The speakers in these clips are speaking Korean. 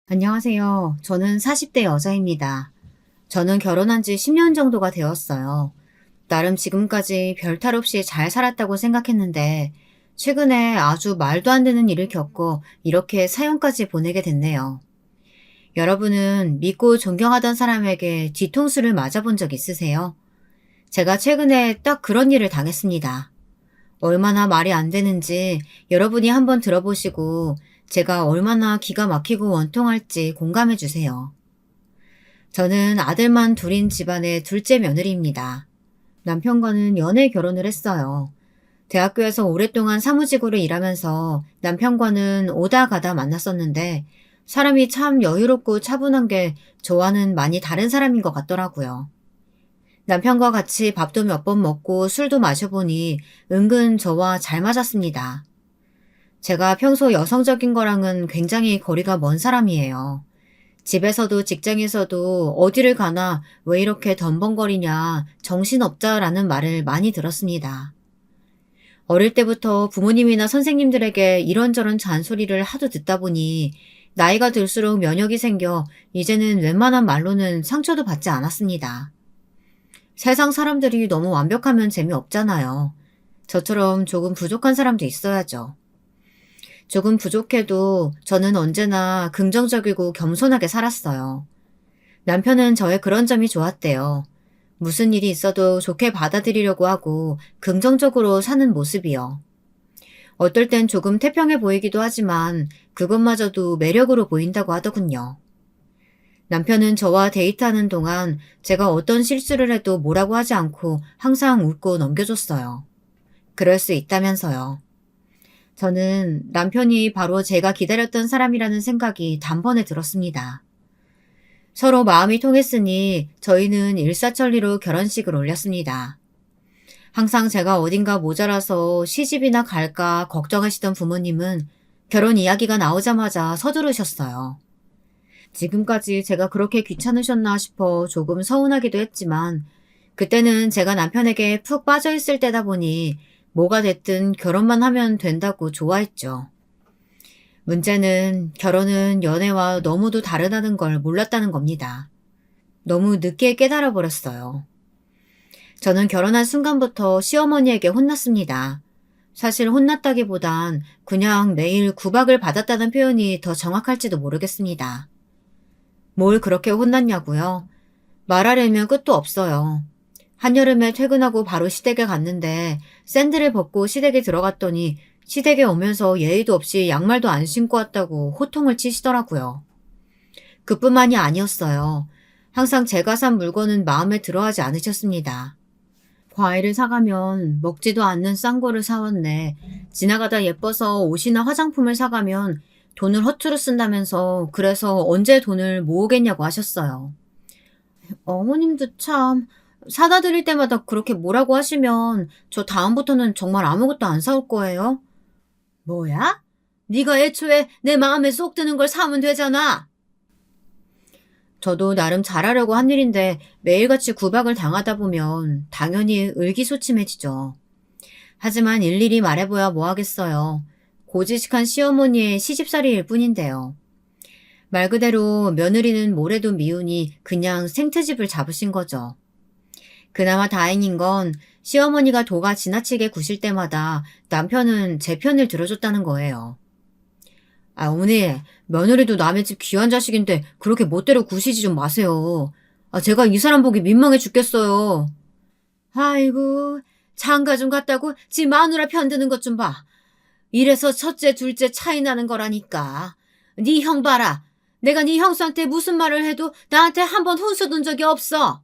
안녕하세요. 저는 40대 여자입니다. 저는 결혼한 지 10년 정도가 되었어요. 나름 지금까지 별탈 없이 잘 살았다고 생각했는데, 최근에 아주 말도 안 되는 일을 겪고 이렇게 사연까지 보내게 됐네요. 여러분은 믿고 존경하던 사람에게 뒤통수를 맞아본 적 있으세요? 제가 최근에 딱 그런 일을 당했습니다. 얼마나 말이 안 되는지 여러분이 한번 들어보시고 제가 얼마나 기가 막히고 원통할지 공감해 주세요. 저는 아들만 둘인 집안의 둘째 며느리입니다. 남편과는 연애 결혼을 했어요. 대학교에서 오랫동안 사무직으로 일하면서 남편과는 오다 가다 만났었는데 사람이 참 여유롭고 차분한 게 저와는 많이 다른 사람인 것 같더라고요. 남편과 같이 밥도 몇 번 먹고 술도 마셔보니 은근 저와 잘 맞았습니다. 제가 평소 여성적인 거랑은 굉장히 거리가 먼 사람이에요. 집에서도 직장에서도 어디를 가나 왜 이렇게 덤벙거리냐, 정신없자라는 말을 많이 들었습니다. 어릴 때부터 부모님이나 선생님들에게 이런저런 잔소리를 하도 듣다 보니 나이가 들수록 면역이 생겨 이제는 웬만한 말로는 상처도 받지 않았습니다. 세상 사람들이 너무 완벽하면 재미없잖아요. 저처럼 조금 부족한 사람도 있어야죠. 조금 부족해도 저는 언제나 긍정적이고 겸손하게 살았어요. 남편은 저의 그런 점이 좋았대요. 무슨 일이 있어도 좋게 받아들이려고 하고 긍정적으로 사는 모습이요. 어떨 땐 조금 태평해 보이기도 하지만 그것마저도 매력으로 보인다고 하더군요. 남편은 저와 데이트하는 동안 제가 어떤 실수를 해도 뭐라고 하지 않고 항상 웃고 넘겨줬어요. 그럴 수 있다면서요. 저는 남편이 바로 제가 기다렸던 사람이라는 생각이 단번에 들었습니다. 서로 마음이 통했으니 저희는 일사천리로 결혼식을 올렸습니다. 항상 제가 어딘가 모자라서 시집이나 갈까 걱정하시던 부모님은 결혼 이야기가 나오자마자 서두르셨어요. 지금까지 제가 그렇게 귀찮으셨나 싶어 조금 서운하기도 했지만 그때는 제가 남편에게 푹 빠져있을 때다 보니 뭐가 됐든 결혼만 하면 된다고 좋아했죠. 문제는 결혼은 연애와 너무도 다르다는 걸 몰랐다는 겁니다. 너무 늦게 깨달아 버렸어요. 저는 결혼한 순간부터 시어머니에게 혼났습니다. 사실 혼났다기보단 그냥 매일 구박을 받았다는 표현이 더 정확할지도 모르겠습니다. 뭘 그렇게 혼났냐고요? 말하려면 끝도 없어요. 한여름에 퇴근하고 바로 시댁에 갔는데 샌들을 벗고 시댁에 들어갔더니 시댁에 오면서 예의도 없이 양말도 안 신고 왔다고 호통을 치시더라고요. 그뿐만이 아니었어요. 항상 제가 산 물건은 마음에 들어하지 않으셨습니다. 과일을 사가면 먹지도 않는 싼 거를 사왔네. 지나가다 예뻐서 옷이나 화장품을 사가면 돈을 허투루 쓴다면서 그래서 언제 돈을 모으겠냐고 하셨어요. 어머님도 참 사다 드릴 때마다 그렇게 뭐라고 하시면 저 다음부터는 정말 아무것도 안 사올 거예요. 뭐야? 네가 애초에 내 마음에 쏙 드는 걸 사면 되잖아. 저도 나름 잘하려고 한 일인데 매일같이 구박을 당하다 보면 당연히 의기소침해지죠. 하지만 일일이 말해봐야 뭐 하겠어요. 고지식한 시어머니의 시집살이일 뿐인데요. 말 그대로 며느리는 뭐래도 미우니 그냥 생트집을 잡으신 거죠. 그나마 다행인 건 시어머니가 도가 지나치게 구실 때마다 남편은 제 편을 들어줬다는 거예요. 아, 어머니, 며느리도 남의 집 귀한 자식인데 그렇게 멋대로 구시지 좀 마세요. 아, 제가 이 사람 보기 민망해 죽겠어요. 아이고, 장가 좀 갔다고 지 마누라 편드는 것 좀 봐. 이래서 첫째, 둘째 차이 나는 거라니까. 네 형 봐라. 내가 네 형수한테 무슨 말을 해도 나한테 한 번 혼수 둔 적이 없어.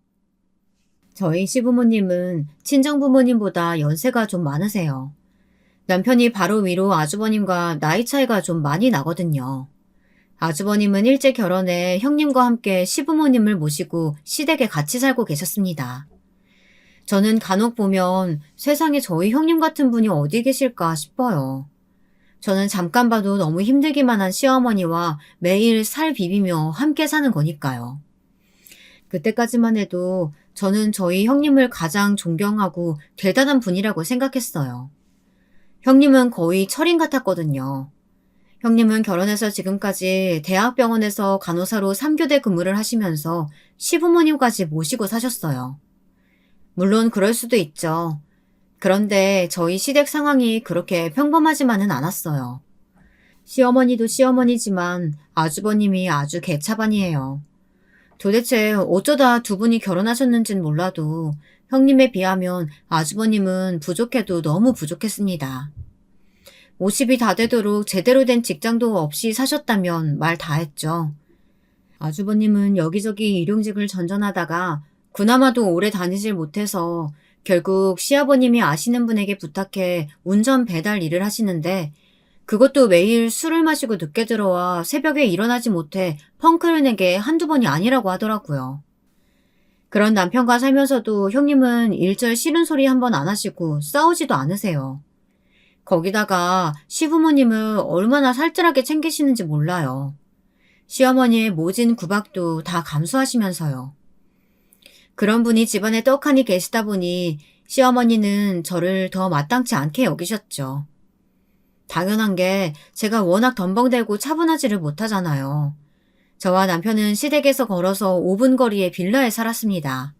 저희 시부모님은 친정부모님보다 연세가 좀 많으세요. 남편이 바로 위로 아주버님과 나이 차이가 좀 많이 나거든요. 아주버님은 일찍 결혼해 형님과 함께 시부모님을 모시고 시댁에 같이 살고 계셨습니다. 저는 간혹 보면 세상에 저희 형님 같은 분이 어디 계실까 싶어요. 저는 잠깐 봐도 너무 힘들기만 한 시어머니와 매일 살 비비며 함께 사는 거니까요. 그때까지만 해도 저는 저희 형님을 가장 존경하고 대단한 분이라고 생각했어요. 형님은 거의 철인 같았거든요. 형님은 결혼해서 지금까지 대학병원에서 간호사로 3교대 근무를 하시면서 시부모님까지 모시고 사셨어요. 물론 그럴 수도 있죠. 그런데 저희 시댁 상황이 그렇게 평범하지만은 않았어요. 시어머니도 시어머니지만 아주버님이 아주 개차반이에요. 도대체 어쩌다 두 분이 결혼하셨는진 몰라도 형님에 비하면 아주버님은 부족해도 너무 부족했습니다. 50이 다 되도록 제대로 된 직장도 없이 사셨다면 말 다 했죠. 아주버님은 여기저기 일용직을 전전하다가 그나마도 오래 다니질 못해서 결국 시아버님이 아시는 분에게 부탁해 운전 배달 일을 하시는데 그것도 매일 술을 마시고 늦게 들어와 새벽에 일어나지 못해 펑크를 내게 한두 번이 아니라고 하더라고요. 그런 남편과 살면서도 형님은 일절 싫은 소리 한 번 안 하시고 싸우지도 않으세요. 거기다가 시부모님을 얼마나 살뜰하게 챙기시는지 몰라요. 시어머니의 모진 구박도 다 감수하시면서요. 그런 분이 집안에 떡하니 계시다 보니 시어머니는 저를 더 마땅치 않게 여기셨죠. 당연한 게 제가 워낙 덤벙대고 차분하지를 못하잖아요. 저와 남편은 시댁에서 걸어서 5분 거리의 빌라에 살았습니다.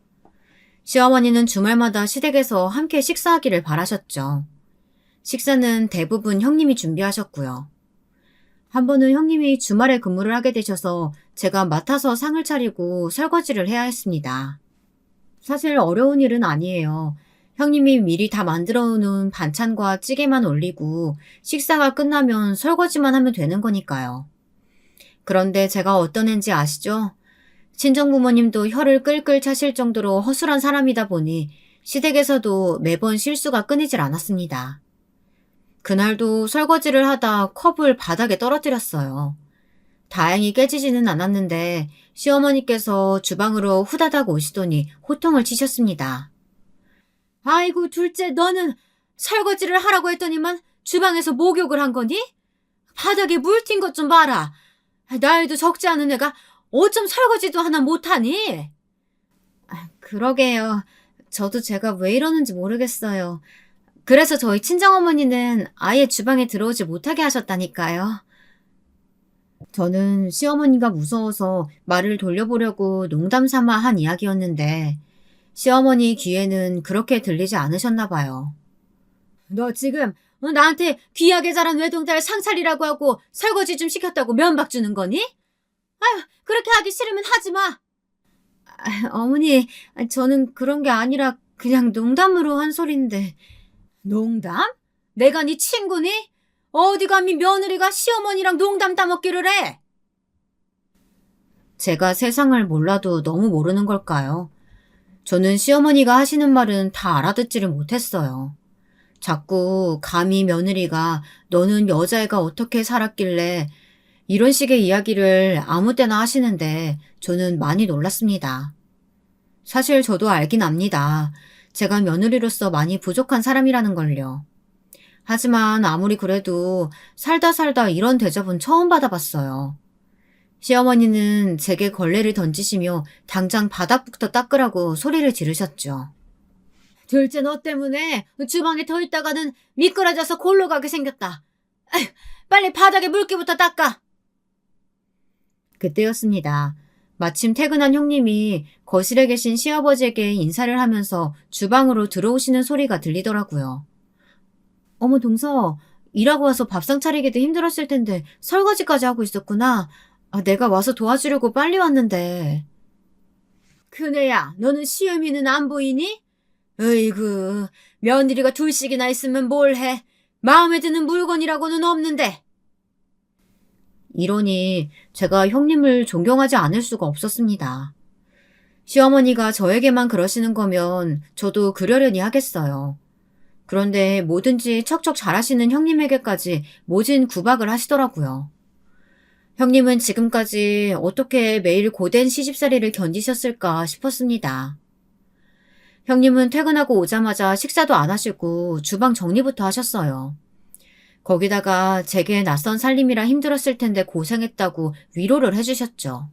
시어머니는 주말마다 시댁에서 함께 식사하기를 바라셨죠. 식사는 대부분 형님이 준비하셨고요. 한 번은 형님이 주말에 근무를 하게 되셔서 제가 맡아서 상을 차리고 설거지를 해야 했습니다. 사실 어려운 일은 아니에요. 형님이 미리 다 만들어 놓은 반찬과 찌개만 올리고 식사가 끝나면 설거지만 하면 되는 거니까요. 그런데 제가 어떤 애인지 아시죠? 친정부모님도 혀를 끌끌 차실 정도로 허술한 사람이다 보니 시댁에서도 매번 실수가 끊이질 않았습니다. 그날도 설거지를 하다 컵을 바닥에 떨어뜨렸어요. 다행히 깨지지는 않았는데 시어머니께서 주방으로 후다닥 오시더니 호통을 치셨습니다. 아이고 둘째 너는 설거지를 하라고 했더니만 주방에서 목욕을 한 거니? 바닥에 물 튄 것 좀 봐라. 나이도 적지 않은 애가 어쩜 설거지도 하나 못하니? 그러게요. 저도 제가 왜 이러는지 모르겠어요. 그래서 저희 친정어머니는 아예 주방에 들어오지 못하게 하셨다니까요. 저는 시어머니가 무서워서 말을 돌려보려고 농담 삼아 한 이야기였는데 시어머니 귀에는 그렇게 들리지 않으셨나 봐요. 너 지금 나한테 귀하게 자란 외동딸 상찰이라고 하고 설거지 좀 시켰다고 면박 주는 거니? 아휴, 그렇게 하기 싫으면 하지 마. 어머니, 저는 그런 게 아니라 그냥 농담으로 한 소린데. 농담? 내가 네 친구니? 어디 감히 며느리가 시어머니랑 농담 따먹기를 해? 제가 세상을 몰라도 너무 모르는 걸까요? 저는 시어머니가 하시는 말은 다 알아듣지를 못했어요. 자꾸 감히 며느리가 너는 여자애가 어떻게 살았길래 이런 식의 이야기를 아무 때나 하시는데 저는 많이 놀랐습니다. 사실 저도 알긴 압니다. 제가 며느리로서 많이 부족한 사람이라는 걸요. 하지만 아무리 그래도 살다 이런 대접은 처음 받아봤어요. 시어머니는 제게 걸레를 던지시며 당장 바닥부터 닦으라고 소리를 지르셨죠. 둘째 너 때문에 주방에 더 있다가는 미끄러져서 골로 가게 생겼다. 아휴, 빨리 바닥에 물기부터 닦아. 그때였습니다. 마침 퇴근한 형님이 거실에 계신 시아버지에게 인사를 하면서 주방으로 들어오시는 소리가 들리더라고요. 어머 동서, 일하고 와서 밥상 차리기도 힘들었을 텐데 설거지까지 하고 있었구나. 내가 와서 도와주려고 빨리 왔는데. 큰애야, 너는 시어미는 안 보이니? 으이구, 며느리가 둘씩이나 있으면 뭘 해. 마음에 드는 물건이라고는 없는데. 이러니 제가 형님을 존경하지 않을 수가 없었습니다. 시어머니가 저에게만 그러시는 거면 저도 그러려니 하겠어요. 그런데 뭐든지 척척 잘하시는 형님에게까지 모진 구박을 하시더라고요. 형님은 지금까지 어떻게 매일 고된 시집살이를 견디셨을까 싶었습니다. 형님은 퇴근하고 오자마자 식사도 안 하시고 주방 정리부터 하셨어요. 거기다가 제게 낯선 살림이라 힘들었을 텐데 고생했다고 위로를 해주셨죠.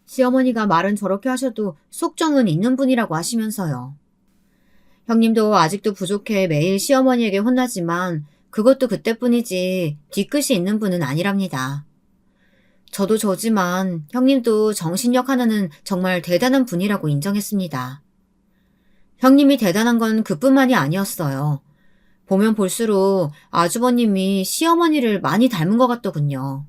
시어머니가 말은 저렇게 하셔도 속정은 있는 분이라고 하시면서요. 형님도 아직도 부족해 매일 시어머니에게 혼나지만 그것도 그때뿐이지 뒤끝이 있는 분은 아니랍니다. 저도 저지만 형님도 정신력 하나는 정말 대단한 분이라고 인정했습니다. 형님이 대단한 건 그뿐만이 아니었어요. 보면 볼수록 아주버님이 시어머니를 많이 닮은 것 같더군요.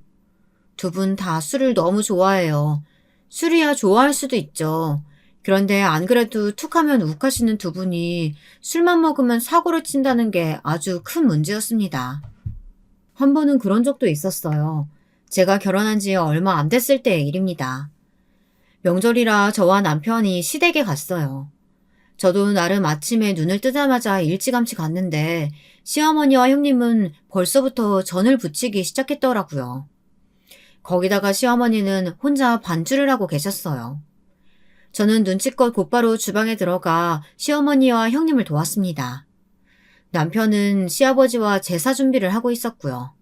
두 분 다 술을 너무 좋아해요. 술이야 좋아할 수도 있죠. 그런데 안 그래도 툭하면 욱하시는 두 분이 술만 먹으면 사고를 친다는 게 아주 큰 문제였습니다. 한 번은 그런 적도 있었어요. 제가 결혼한 지 얼마 안 됐을 때의 일입니다. 명절이라 저와 남편이 시댁에 갔어요. 저도 나름 아침에 눈을 뜨자마자 일찌감치 갔는데 시어머니와 형님은 벌써부터 전을 부치기 시작했더라고요. 거기다가 시어머니는 혼자 반주를 하고 계셨어요. 저는 눈치껏 곧바로 주방에 들어가 시어머니와 형님을 도왔습니다. 남편은 시아버지와 제사 준비를 하고 있었고요.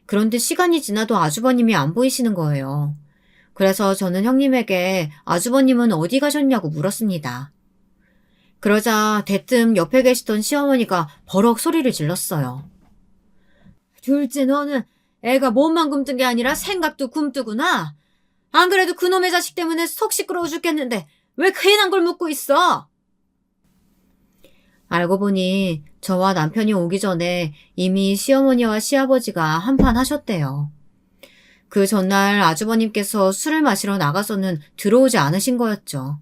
그런데 시간이 지나도 아주버님이 안 보이시는 거예요. 그래서 저는 형님에게 아주버님은 어디 가셨냐고 물었습니다. 그러자 대뜸 옆에 계시던 시어머니가 버럭 소리를 질렀어요. 둘째 너는 애가 몸만 굶뜬 게 아니라 생각도 굶뜨구나. 안 그래도 그놈의 자식 때문에 속 시끄러워 죽겠는데 왜 괜한 걸 묻고 있어? 알고 보니 저와 남편이 오기 전에 이미 시어머니와 시아버지가 한판 하셨대요. 그 전날 아주버님께서 술을 마시러 나가서는 들어오지 않으신 거였죠.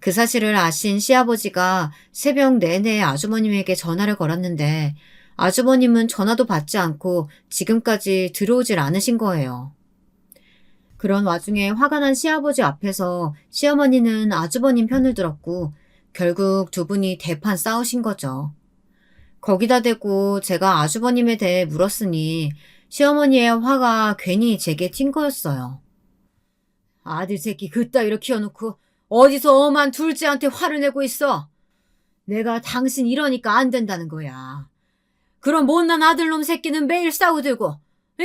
그 사실을 아신 시아버지가 새벽 내내 아주버님에게 전화를 걸었는데 아주버님은 전화도 받지 않고 지금까지 들어오질 않으신 거예요. 그런 와중에 화가 난 시아버지 앞에서 시어머니는 아주버님 편을 들었고 결국 두 분이 대판 싸우신 거죠. 거기다 대고 제가 아주버님에 대해 물었으니 시어머니의 화가 괜히 제게 튄 거였어요. 아들 새끼 그따위로 키워놓고 어디서 엄한 둘째한테 화를 내고 있어. 내가 당신 이러니까 안 된다는 거야. 그런 못난 아들놈 새끼는 매일 싸우들고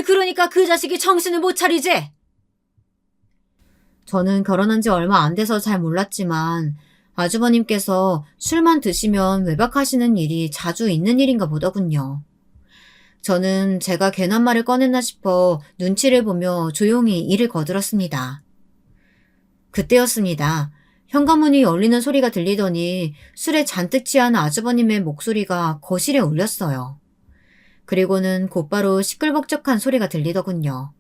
그러니까 그 자식이 정신을 못 차리지. 저는 결혼한 지 얼마 안 돼서 잘 몰랐지만 아주버님께서 술만 드시면 외박하시는 일이 자주 있는 일인가 보더군요. 저는 제가 괜한 말을 꺼냈나 싶어 눈치를 보며 조용히 이를 거들었습니다. 그때였습니다. 현관문이 열리는 소리가 들리더니 술에 잔뜩 취한 아주버님의 목소리가 거실에 울렸어요. 그리고는 곧바로 시끌벅적한 소리가 들리더군요.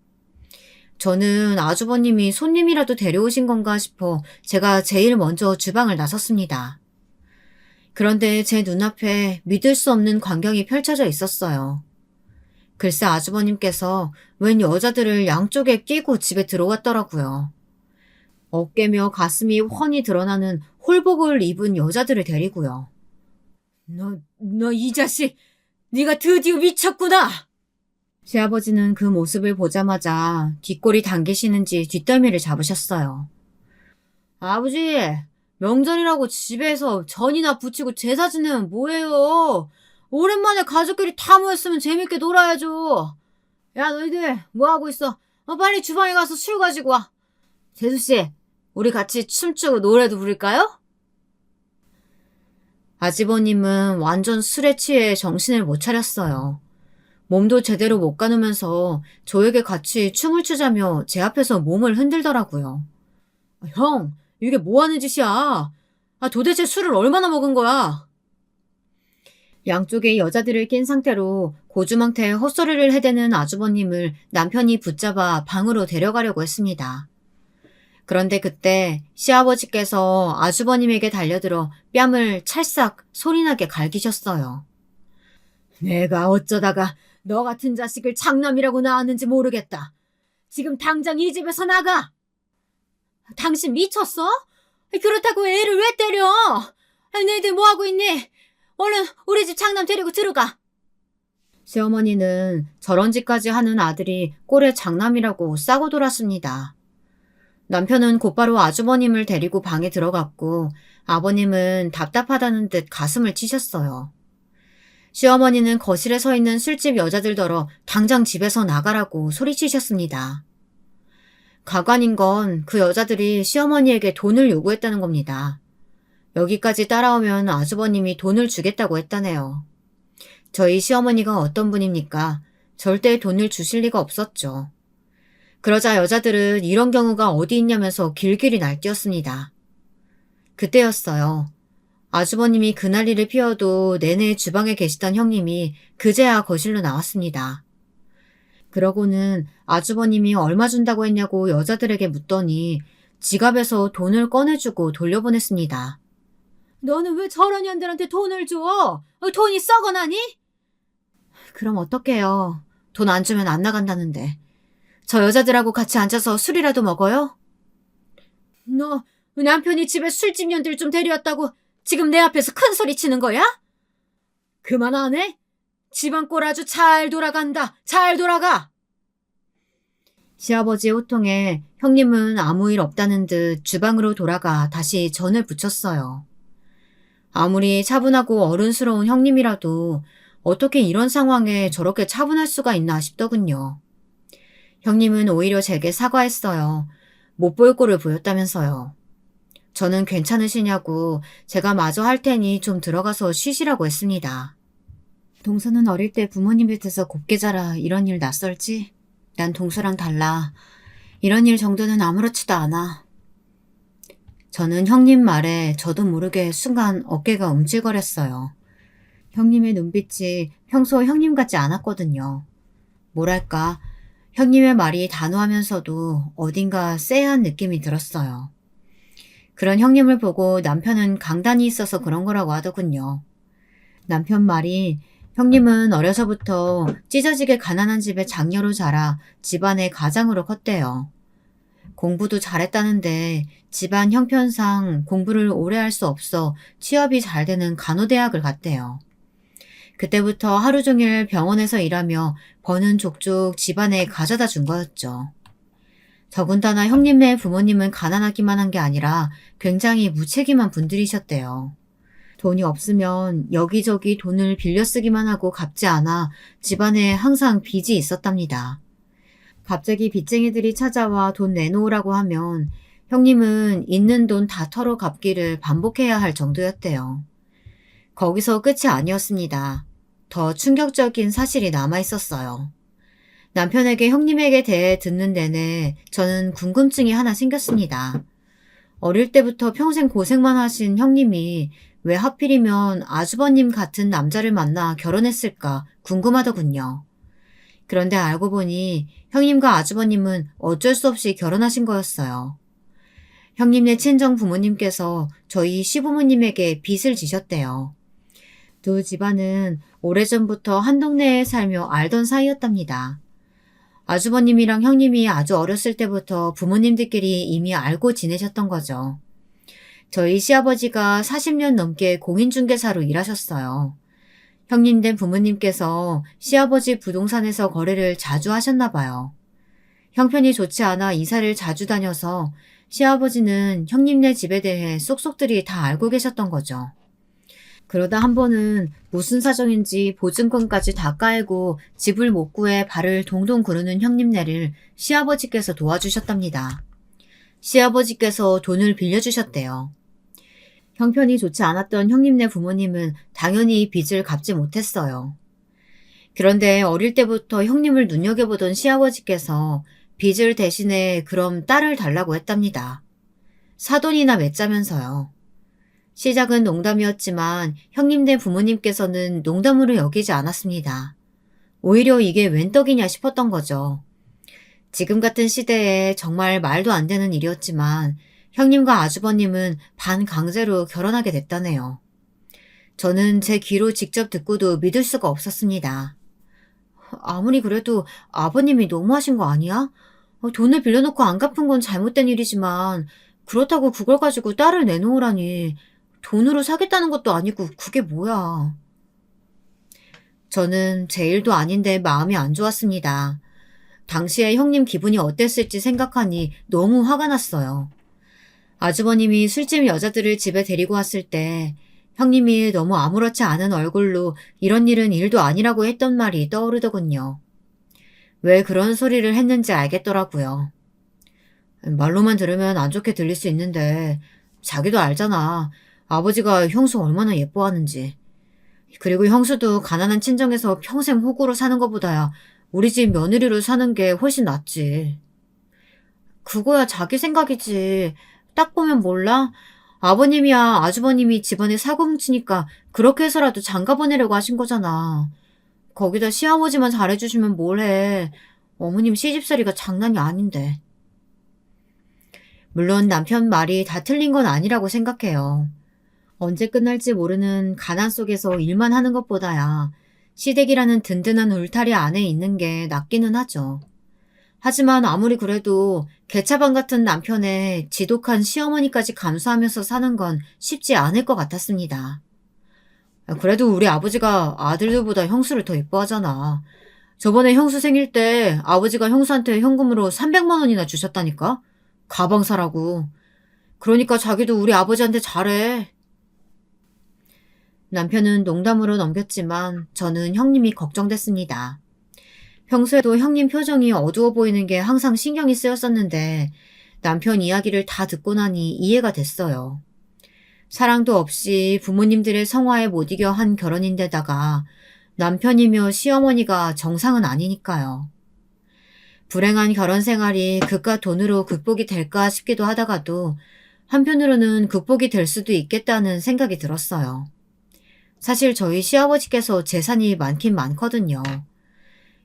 저는 아주버님이 손님이라도 데려오신 건가 싶어 제가 제일 먼저 주방을 나섰습니다. 그런데 제 눈앞에 믿을 수 없는 광경이 펼쳐져 있었어요. 글쎄 아주버님께서 웬 여자들을 양쪽에 끼고 집에 들어왔더라고요. 어깨며 가슴이 훤히 드러나는 홀복을 입은 여자들을 데리고요. 너 이 자식! 네가 드디어 미쳤구나! 시아버지는 그 모습을 보자마자 뒷골이 당기시는지 뒷덜미를 잡으셨어요. 아버지, 명절이라고 집에서 전이나 부치고 제사 지내면 뭐해요? 오랜만에 가족끼리 다 모였으면 재밌게 놀아야죠. 야, 너희들 뭐하고 있어? 빨리 주방에 가서 술 가지고 와. 재수씨, 우리 같이 춤추고 노래도 부를까요? 아주버님은 완전 술에 취해 정신을 못 차렸어요. 몸도 제대로 못 가누면서 저에게 같이 춤을 추자며 제 앞에서 몸을 흔들더라고요. 형, 이게 뭐 하는 짓이야? 도대체 술을 얼마나 먹은 거야? 양쪽에 여자들을 낀 상태로 고주망태에 헛소리를 해대는 아주버님을 남편이 붙잡아 방으로 데려가려고 했습니다. 그런데 그때 시아버지께서 아주버님에게 달려들어 뺨을 찰싹 소리나게 갈기셨어요. 내가 어쩌다가 너 같은 자식을 장남이라고 낳았는지 모르겠다. 지금 당장 이 집에서 나가! 당신 미쳤어? 그렇다고 애를 왜 때려? 너희들 뭐하고 있니? 얼른 우리 집 장남 데리고 들어가. 시어머니는 저런 짓까지 하는 아들이 꼴의 장남이라고 싸고 돌았습니다. 남편은 곧바로 아주버님을 데리고 방에 들어갔고 아버님은 답답하다는 듯 가슴을 치셨어요. 시어머니는 거실에 서 있는 술집 여자들더러 당장 집에서 나가라고 소리치셨습니다. 가관인 건 그 여자들이 시어머니에게 돈을 요구했다는 겁니다. 여기까지 따라오면 아주버님이 돈을 주겠다고 했다네요. 저희 시어머니가 어떤 분입니까? 절대 돈을 주실 리가 없었죠. 그러자 여자들은 이런 경우가 어디 있냐면서 길길이 날뛰었습니다. 그때였어요. 아주버님이 그 난리를 피워도 내내 주방에 계시던 형님이 그제야 거실로 나왔습니다. 그러고는 아주버님이 얼마 준다고 했냐고 여자들에게 묻더니 지갑에서 돈을 꺼내주고 돌려보냈습니다. 너는 왜 저런 년들한테 돈을 줘? 돈이 썩어나니? 그럼 어떡해요. 돈 안 주면 안 나간다는데. 저 여자들하고 같이 앉아서 술이라도 먹어요? 너 남편이 집에 술집 년들 좀 데려왔다고 지금 내 앞에서 큰 소리 치는 거야? 그만 안 해? 집안 꼴 아주 잘 돌아간다. 잘 돌아가. 시아버지의 호통에 형님은 아무 일 없다는 듯 주방으로 돌아가 다시 전을 부쳤어요. 아무리 차분하고 어른스러운 형님이라도 어떻게 이런 상황에 저렇게 차분할 수가 있나 싶더군요. 형님은 오히려 제게 사과했어요. 못 볼 꼴을 보였다면서요. 저는 괜찮으시냐고 제가 마저 할 테니 좀 들어가서 쉬시라고 했습니다. 동서는 어릴 때 부모님 곁에서 곱게 자라 이런 일 낯설지? 난 동서랑 달라. 이런 일 정도는 아무렇지도 않아. 저는 형님 말에 저도 모르게 순간 어깨가 움찔거렸어요. 형님의 눈빛이 평소 형님 같지 않았거든요. 뭐랄까, 형님의 말이 단호하면서도 어딘가 쎄한 느낌이 들었어요. 그런 형님을 보고 남편은 강단이 있어서 그런 거라고 하더군요. 남편 말이 형님은 어려서부터 찢어지게 가난한 집에 장녀로 자라 집안의 가장으로 컸대요. 공부도 잘했다는데 집안 형편상 공부를 오래 할 수 없어 취업이 잘 되는 간호대학을 갔대요. 그때부터 하루 종일 병원에서 일하며 버는 족족 집안에 가져다 준 거였죠. 더군다나 형님네 부모님은 가난하기만 한 게 아니라 굉장히 무책임한 분들이셨대요. 돈이 없으면 여기저기 돈을 빌려 쓰기만 하고 갚지 않아 집안에 항상 빚이 있었답니다. 갑자기 빚쟁이들이 찾아와 돈 내놓으라고 하면 형님은 있는 돈 다 털어 갚기를 반복해야 할 정도였대요. 거기서 끝이 아니었습니다. 더 충격적인 사실이 남아 있었어요. 남편에게 형님에게 대해 듣는 내내 저는 궁금증이 하나 생겼습니다. 어릴 때부터 평생 고생만 하신 형님이 왜 하필이면 아주버님 같은 남자를 만나 결혼했을까 궁금하더군요. 그런데 알고 보니 형님과 아주버님은 어쩔 수 없이 결혼하신 거였어요. 형님네 친정 부모님께서 저희 시부모님에게 빚을 지셨대요. 두 집안은 오래전부터 한 동네에 살며 알던 사이였답니다. 아주버님이랑 형님이 아주 어렸을 때부터 부모님들끼리 이미 알고 지내셨던 거죠. 저희 시아버지가 40년 넘게 공인중개사로 일하셨어요. 형님 된 부모님께서 시아버지 부동산에서 거래를 자주 하셨나 봐요. 형편이 좋지 않아 이사를 자주 다녀서 시아버지는 형님네 집에 대해 쏙쏙들이 다 알고 계셨던 거죠. 그러다 한 번은 무슨 사정인지 보증금까지 다 까이고 집을 못 구해 발을 동동 구르는 형님네를 시아버지께서 도와주셨답니다. 시아버지께서 돈을 빌려주셨대요. 형편이 좋지 않았던 형님네 부모님은 당연히 빚을 갚지 못했어요. 그런데 어릴 때부터 형님을 눈여겨보던 시아버지께서 빚을 대신에 그럼 딸을 달라고 했답니다. 사돈이나 맺자면서요. 시작은 농담이었지만 형님네 부모님께서는 농담으로 여기지 않았습니다. 오히려 이게 웬 떡이냐 싶었던 거죠. 지금 같은 시대에 정말 말도 안 되는 일이었지만 형님과 아주버님은 반강제로 결혼하게 됐다네요. 저는 제 귀로 직접 듣고도 믿을 수가 없었습니다. 아무리 그래도 아버님이 너무하신 거 아니야? 돈을 빌려놓고 안 갚은 건 잘못된 일이지만 그렇다고 그걸 가지고 딸을 내놓으라니 돈으로 사겠다는 것도 아니고 그게 뭐야. 저는 제 일도 아닌데 마음이 안 좋았습니다. 당시에 형님 기분이 어땠을지 생각하니 너무 화가 났어요. 아주버님이 술집 여자들을 집에 데리고 왔을 때 형님이 너무 아무렇지 않은 얼굴로 이런 일은 일도 아니라고 했던 말이 떠오르더군요. 왜 그런 소리를 했는지 알겠더라고요. 말로만 들으면 안 좋게 들릴 수 있는데 자기도 알잖아. 아버지가 형수 얼마나 예뻐하는지. 그리고 형수도 가난한 친정에서 평생 호구로 사는 것보다야 우리 집 며느리로 사는 게 훨씬 낫지. 그거야 자기 생각이지. 딱 보면 몰라? 아버님이야 아주버님이 집안에 사고 뭉치니까 그렇게 해서라도 장가 보내려고 하신 거잖아. 거기다 시아버지만 잘해주시면 뭘 해. 어머님 시집살이가 장난이 아닌데. 물론 남편 말이 다 틀린 건 아니라고 생각해요. 언제 끝날지 모르는 가난 속에서 일만 하는 것보다야 시댁이라는 든든한 울타리 안에 있는 게 낫기는 하죠. 하지만 아무리 그래도 개차반 같은 남편의 지독한 시어머니까지 감수하면서 사는 건 쉽지 않을 것 같았습니다. 그래도 우리 아버지가 아들들보다 형수를 더 이뻐하잖아. 저번에 형수 생일 때 아버지가 형수한테 현금으로 300만 원이나 주셨다니까? 가방 사라고. 그러니까 자기도 우리 아버지한테 잘해. 남편은 농담으로 넘겼지만 저는 형님이 걱정됐습니다. 평소에도 형님 표정이 어두워 보이는 게 항상 신경이 쓰였었는데 남편 이야기를 다 듣고 나니 이해가 됐어요. 사랑도 없이 부모님들의 성화에 못 이겨 한 결혼인데다가 남편이며 시어머니가 정상은 아니니까요. 불행한 결혼 생활이 그깟 돈으로 극복이 될까 싶기도 하다가도 한편으로는 극복이 될 수도 있겠다는 생각이 들었어요. 사실 저희 시아버지께서 재산이 많긴 많거든요.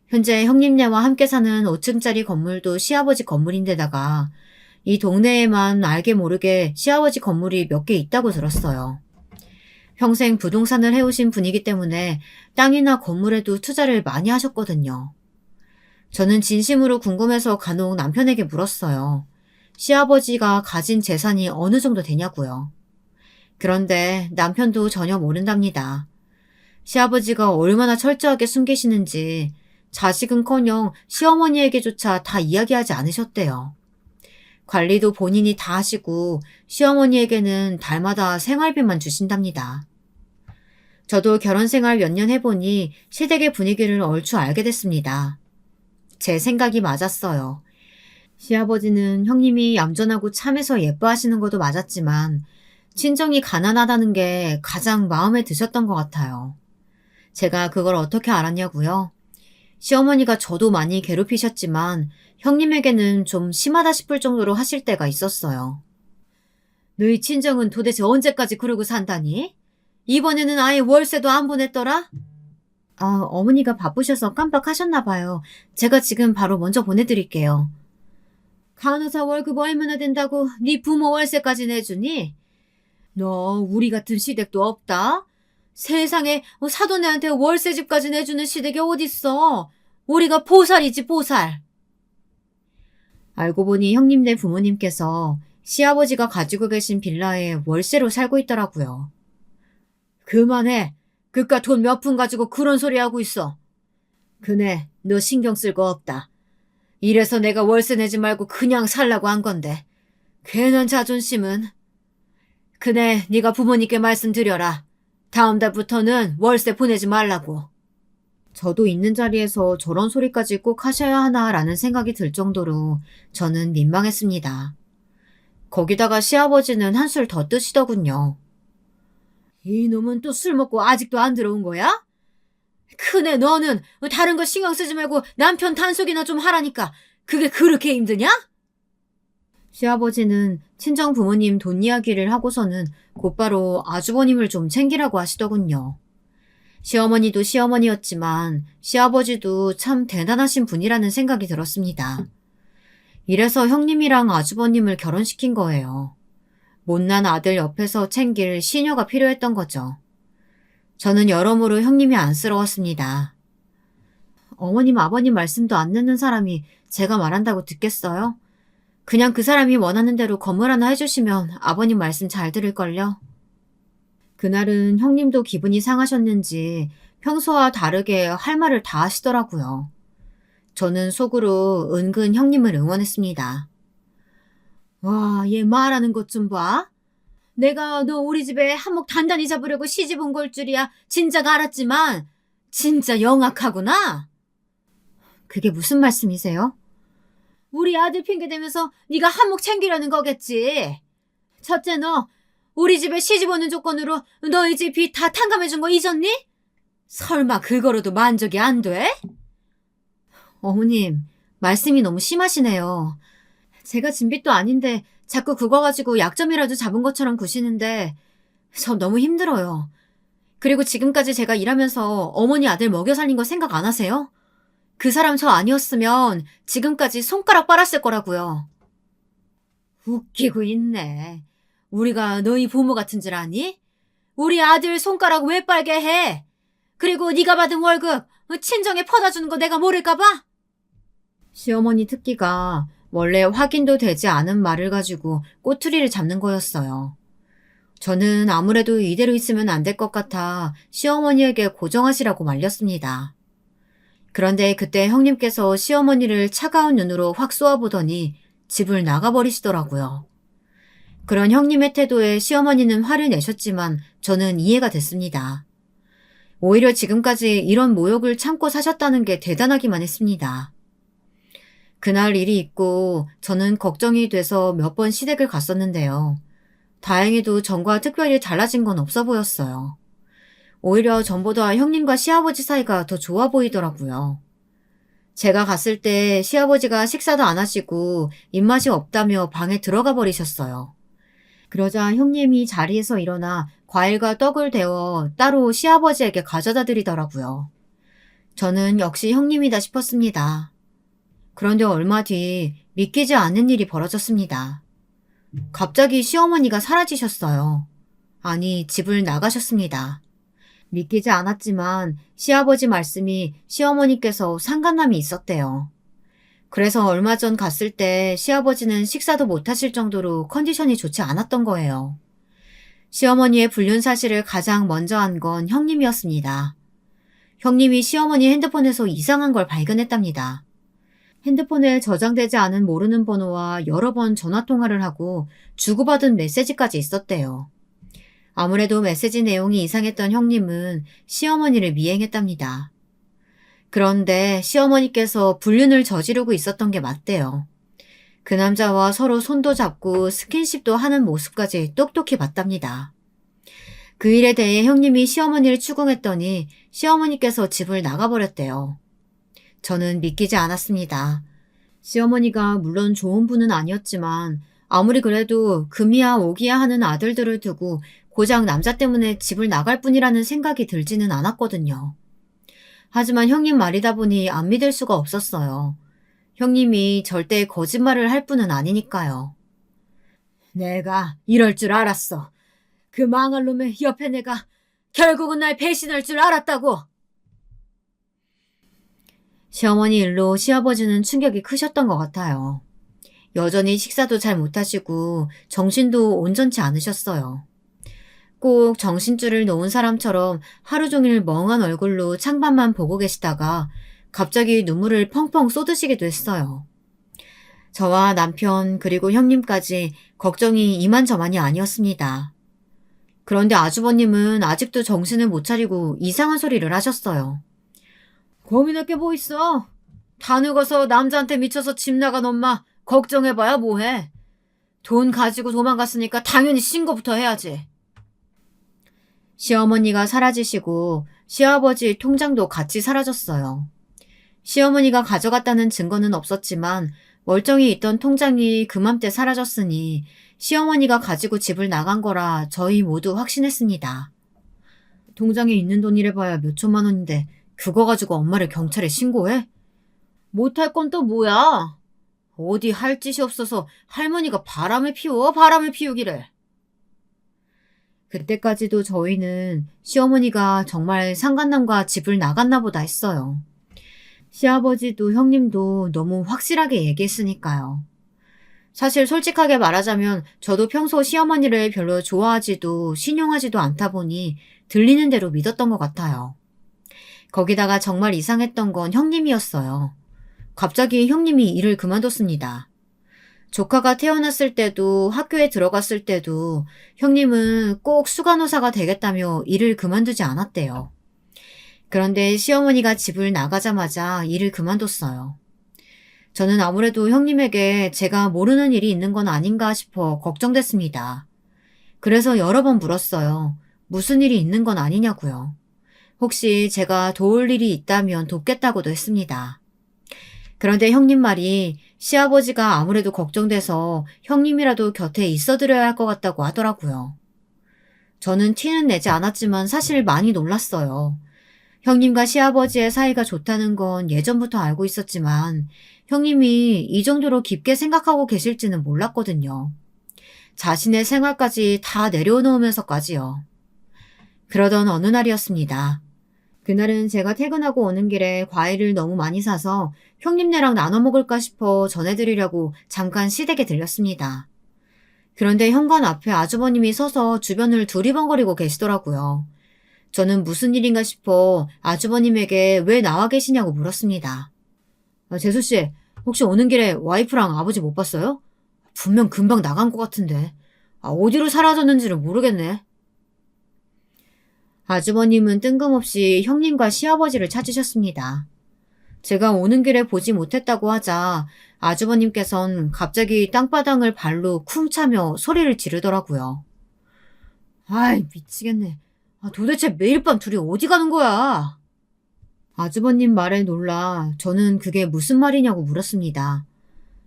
현재 형님네와 함께 사는 5층짜리 건물도 시아버지 건물인데다가 이 동네에만 알게 모르게 시아버지 건물이 몇 개 있다고 들었어요. 평생 부동산을 해오신 분이기 때문에 땅이나 건물에도 투자를 많이 하셨거든요. 저는 진심으로 궁금해서 간혹 남편에게 물었어요. 시아버지가 가진 재산이 어느 정도 되냐고요. 그런데 남편도 전혀 모른답니다. 시아버지가 얼마나 철저하게 숨기시는지 자식은커녕 시어머니에게조차 다 이야기하지 않으셨대요. 관리도 본인이 다 하시고 시어머니에게는 달마다 생활비만 주신답니다. 저도 결혼 생활 몇 년 해보니 시댁의 분위기를 얼추 알게 됐습니다. 제 생각이 맞았어요. 시아버지는 형님이 얌전하고 참해서 예뻐하시는 것도 맞았지만 친정이 가난하다는 게 가장 마음에 드셨던 것 같아요. 제가 그걸 어떻게 알았냐고요? 시어머니가 저도 많이 괴롭히셨지만 형님에게는 좀 심하다 싶을 정도로 하실 때가 있었어요. 너희 친정은 도대체 언제까지 그러고 산다니? 이번에는 아예 월세도 안 보냈더라? 어머니가 바쁘셔서 깜빡하셨나 봐요. 제가 지금 바로 먼저 보내드릴게요. 간호사 월급 얼마나 된다고 네 부모 월세까지 내주니? 너 우리 같은 시댁도 없다? 세상에 사돈네한테 월세집까지 내주는 시댁이 어딨어. 우리가 보살이지 보살. 알고 보니 형님네 부모님께서 시아버지가 가지고 계신 빌라에 월세로 살고 있더라고요. 그만해. 그깟 돈 몇 푼 가지고 그런 소리 하고 있어. 그네 너 신경 쓸 거 없다. 이래서 내가 월세 내지 말고 그냥 살라고 한 건데. 괜한 자존심은. 그네 네가 부모님께 말씀드려라. 다음 달부터는 월세 보내지 말라고. 저도 있는 자리에서 저런 소리까지 꼭 하셔야 하나라는 생각이 들 정도로 저는 민망했습니다. 거기다가 시아버지는 한술 더 뜨시더군요. 이놈은 또 술 먹고 아직도 안 들어온 거야? 큰애 너는 다른 거 신경 쓰지 말고 남편 단속이나 좀 하라니까. 그게 그렇게 힘드냐? 시아버지는 친정 부모님 돈 이야기를 하고서는 곧바로 아주버님을 좀 챙기라고 하시더군요. 시어머니도 시어머니였지만 시아버지도 참 대단하신 분이라는 생각이 들었습니다. 이래서 형님이랑 아주버님을 결혼시킨 거예요. 못난 아들 옆에서 챙길 시녀가 필요했던 거죠. 저는 여러모로 형님이 안쓰러웠습니다. 어머님 아버님 말씀도 안 듣는 사람이 제가 말한다고 듣겠어요? 그냥 그 사람이 원하는 대로 건물 하나 해주시면 아버님 말씀 잘 들을걸요? 그날은 형님도 기분이 상하셨는지 평소와 다르게 할 말을 다 하시더라고요. 저는 속으로 은근 형님을 응원했습니다. 와, 얘 말하는 것 좀 봐. 내가 너 우리 집에 한몫 단단히 잡으려고 시집 온 걸 줄이야 진작 알았지만 진짜 영악하구나. 그게 무슨 말씀이세요? 우리 아들 핑계대면서 네가 한몫 챙기려는 거겠지. 첫째 너 우리 집에 시집 오는 조건으로 너희 집 빚 다 탕감해준 거 잊었니? 설마 그거로도 만족이 안 돼? 어머님, 말씀이 너무 심하시네요. 제가 진빚도 아닌데 자꾸 그거 가지고 약점이라도 잡은 것처럼 구시는데 저 너무 힘들어요. 그리고 지금까지 제가 일하면서 어머니 아들 먹여 살린 거 생각 안 하세요? 그 사람 저 아니었으면 지금까지 손가락 빨았을 거라고요. 웃기고 있네. 우리가 너희 부모 같은 줄 아니? 우리 아들 손가락 왜 빨게 해? 그리고 네가 받은 월급 친정에 퍼다 주는 거 내가 모를까 봐? 시어머니 특기가 원래 확인도 되지 않은 말을 가지고 꼬투리를 잡는 거였어요. 저는 아무래도 이대로 있으면 안 될 것 같아 시어머니에게 고정하시라고 말렸습니다. 그런데 그때 형님께서 시어머니를 차가운 눈으로 확 쏘아보더니 집을 나가버리시더라고요. 그런 형님의 태도에 시어머니는 화를 내셨지만 저는 이해가 됐습니다. 오히려 지금까지 이런 모욕을 참고 사셨다는 게 대단하기만 했습니다. 그날 일이 있고 저는 걱정이 돼서 몇 번 시댁을 갔었는데요. 다행히도 전과 특별히 달라진 건 없어 보였어요. 오히려 전보다 형님과 시아버지 사이가 더 좋아 보이더라고요. 제가 갔을 때 시아버지가 식사도 안 하시고 입맛이 없다며 방에 들어가 버리셨어요. 그러자 형님이 자리에서 일어나 과일과 떡을 데워 따로 시아버지에게 가져다 드리더라고요. 저는 역시 형님이다 싶었습니다. 그런데 얼마 뒤 믿기지 않는 일이 벌어졌습니다. 갑자기 시어머니가 사라지셨어요. 아니, 집을 나가셨습니다. 믿기지 않았지만 시아버지 말씀이 시어머니께서 상간남이 있었대요. 그래서 얼마 전 갔을 때 시아버지는 식사도 못하실 정도로 컨디션이 좋지 않았던 거예요. 시어머니의 불륜 사실을 가장 먼저 한 건 형님이었습니다. 형님이 시어머니 핸드폰에서 이상한 걸 발견했답니다. 핸드폰에 저장되지 않은 모르는 번호와 여러 번 전화통화를 하고 주고받은 메시지까지 있었대요. 아무래도 메시지 내용이 이상했던 형님은 시어머니를 미행했답니다. 그런데 시어머니께서 불륜을 저지르고 있었던 게 맞대요. 그 남자와 서로 손도 잡고 스킨십도 하는 모습까지 똑똑히 봤답니다. 그 일에 대해 형님이 시어머니를 추궁했더니 시어머니께서 집을 나가버렸대요. 저는 믿기지 않았습니다. 시어머니가 물론 좋은 분은 아니었지만 아무리 그래도 금이야 오기야 하는 아들들을 두고 고작 남자 때문에 집을 나갈 뿐이라는 생각이 들지는 않았거든요. 하지만 형님 말이다 보니 안 믿을 수가 없었어요. 형님이 절대 거짓말을 할 분은 아니니까요. 내가 이럴 줄 알았어. 그 망할 놈의 옆에 내가 결국은 날 배신할 줄 알았다고. 시어머니 일로 시아버지는 충격이 크셨던 것 같아요. 여전히 식사도 잘 못하시고 정신도 온전치 않으셨어요. 꼭 정신줄을 놓은 사람처럼 하루 종일 멍한 얼굴로 창밖만 보고 계시다가 갑자기 눈물을 펑펑 쏟으시기도 했어요. 저와 남편 그리고 형님까지 걱정이 이만저만이 아니었습니다. 그런데 아주버님은 아직도 정신을 못 차리고 이상한 소리를 하셨어요. 고민할 게 뭐 있어? 다 늙어서 남자한테 미쳐서 집 나간 엄마 걱정해봐야 뭐해. 돈 가지고 도망갔으니까 당연히 신고부터 해야지. 시어머니가 사라지시고 시아버지 통장도 같이 사라졌어요. 시어머니가 가져갔다는 증거는 없었지만 멀쩡히 있던 통장이 그맘때 사라졌으니 시어머니가 가지고 집을 나간 거라 저희 모두 확신했습니다. 통장에 있는 돈이래 봐야 몇 천만 원인데 그거 가지고 엄마를 경찰에 신고해? 못할 건 또 뭐야? 어디 할 짓이 없어서 할머니가 바람을 피우기를. 그때까지도 저희는 시어머니가 정말 상간남과 집을 나갔나 보다 했어요. 시아버지도 형님도 너무 확실하게 얘기했으니까요. 사실 솔직하게 말하자면 저도 평소 시어머니를 별로 좋아하지도 신용하지도 않다 보니 들리는 대로 믿었던 것 같아요. 거기다가 정말 이상했던 건 형님이었어요. 갑자기 형님이 일을 그만뒀습니다. 조카가 태어났을 때도 학교에 들어갔을 때도 형님은 꼭 수간호사가 되겠다며 일을 그만두지 않았대요. 그런데 시어머니가 집을 나가자마자 일을 그만뒀어요. 저는 아무래도 형님에게 제가 모르는 일이 있는 건 아닌가 싶어 걱정됐습니다. 그래서 여러 번 물었어요. 무슨 일이 있는 건 아니냐고요. 혹시 제가 도울 일이 있다면 돕겠다고도 했습니다. 그런데 형님 말이 시아버지가 아무래도 걱정돼서 형님이라도 곁에 있어드려야 할 것 같다고 하더라고요. 저는 티는 내지 않았지만 사실 많이 놀랐어요. 형님과 시아버지의 사이가 좋다는 건 예전부터 알고 있었지만 형님이 이 정도로 깊게 생각하고 계실지는 몰랐거든요. 자신의 생활까지 다 내려놓으면서까지요. 그러던 어느 날이었습니다. 그날은 제가 퇴근하고 오는 길에 과일을 너무 많이 사서 형님네랑 나눠 먹을까 싶어 전해드리려고 잠깐 시댁에 들렸습니다. 그런데 현관 앞에 아주버님이 서서 주변을 두리번거리고 계시더라고요. 저는 무슨 일인가 싶어 아주버님에게 왜 나와 계시냐고 물었습니다. 재수씨, 혹시 오는 길에 와이프랑 아버지 못 봤어요? 분명 금방 나간 것 같은데. 어디로 사라졌는지를 모르겠네. 아주버님은 뜬금없이 형님과 시아버지를 찾으셨습니다. 제가 오는 길에 보지 못했다고 하자 아주버님께선 갑자기 땅바닥을 발로 쿵 차며 소리를 지르더라고요. 아이, 미치겠네. 도대체 매일 밤 둘이 어디 가는 거야? 아주버님 말에 놀라 저는 그게 무슨 말이냐고 물었습니다.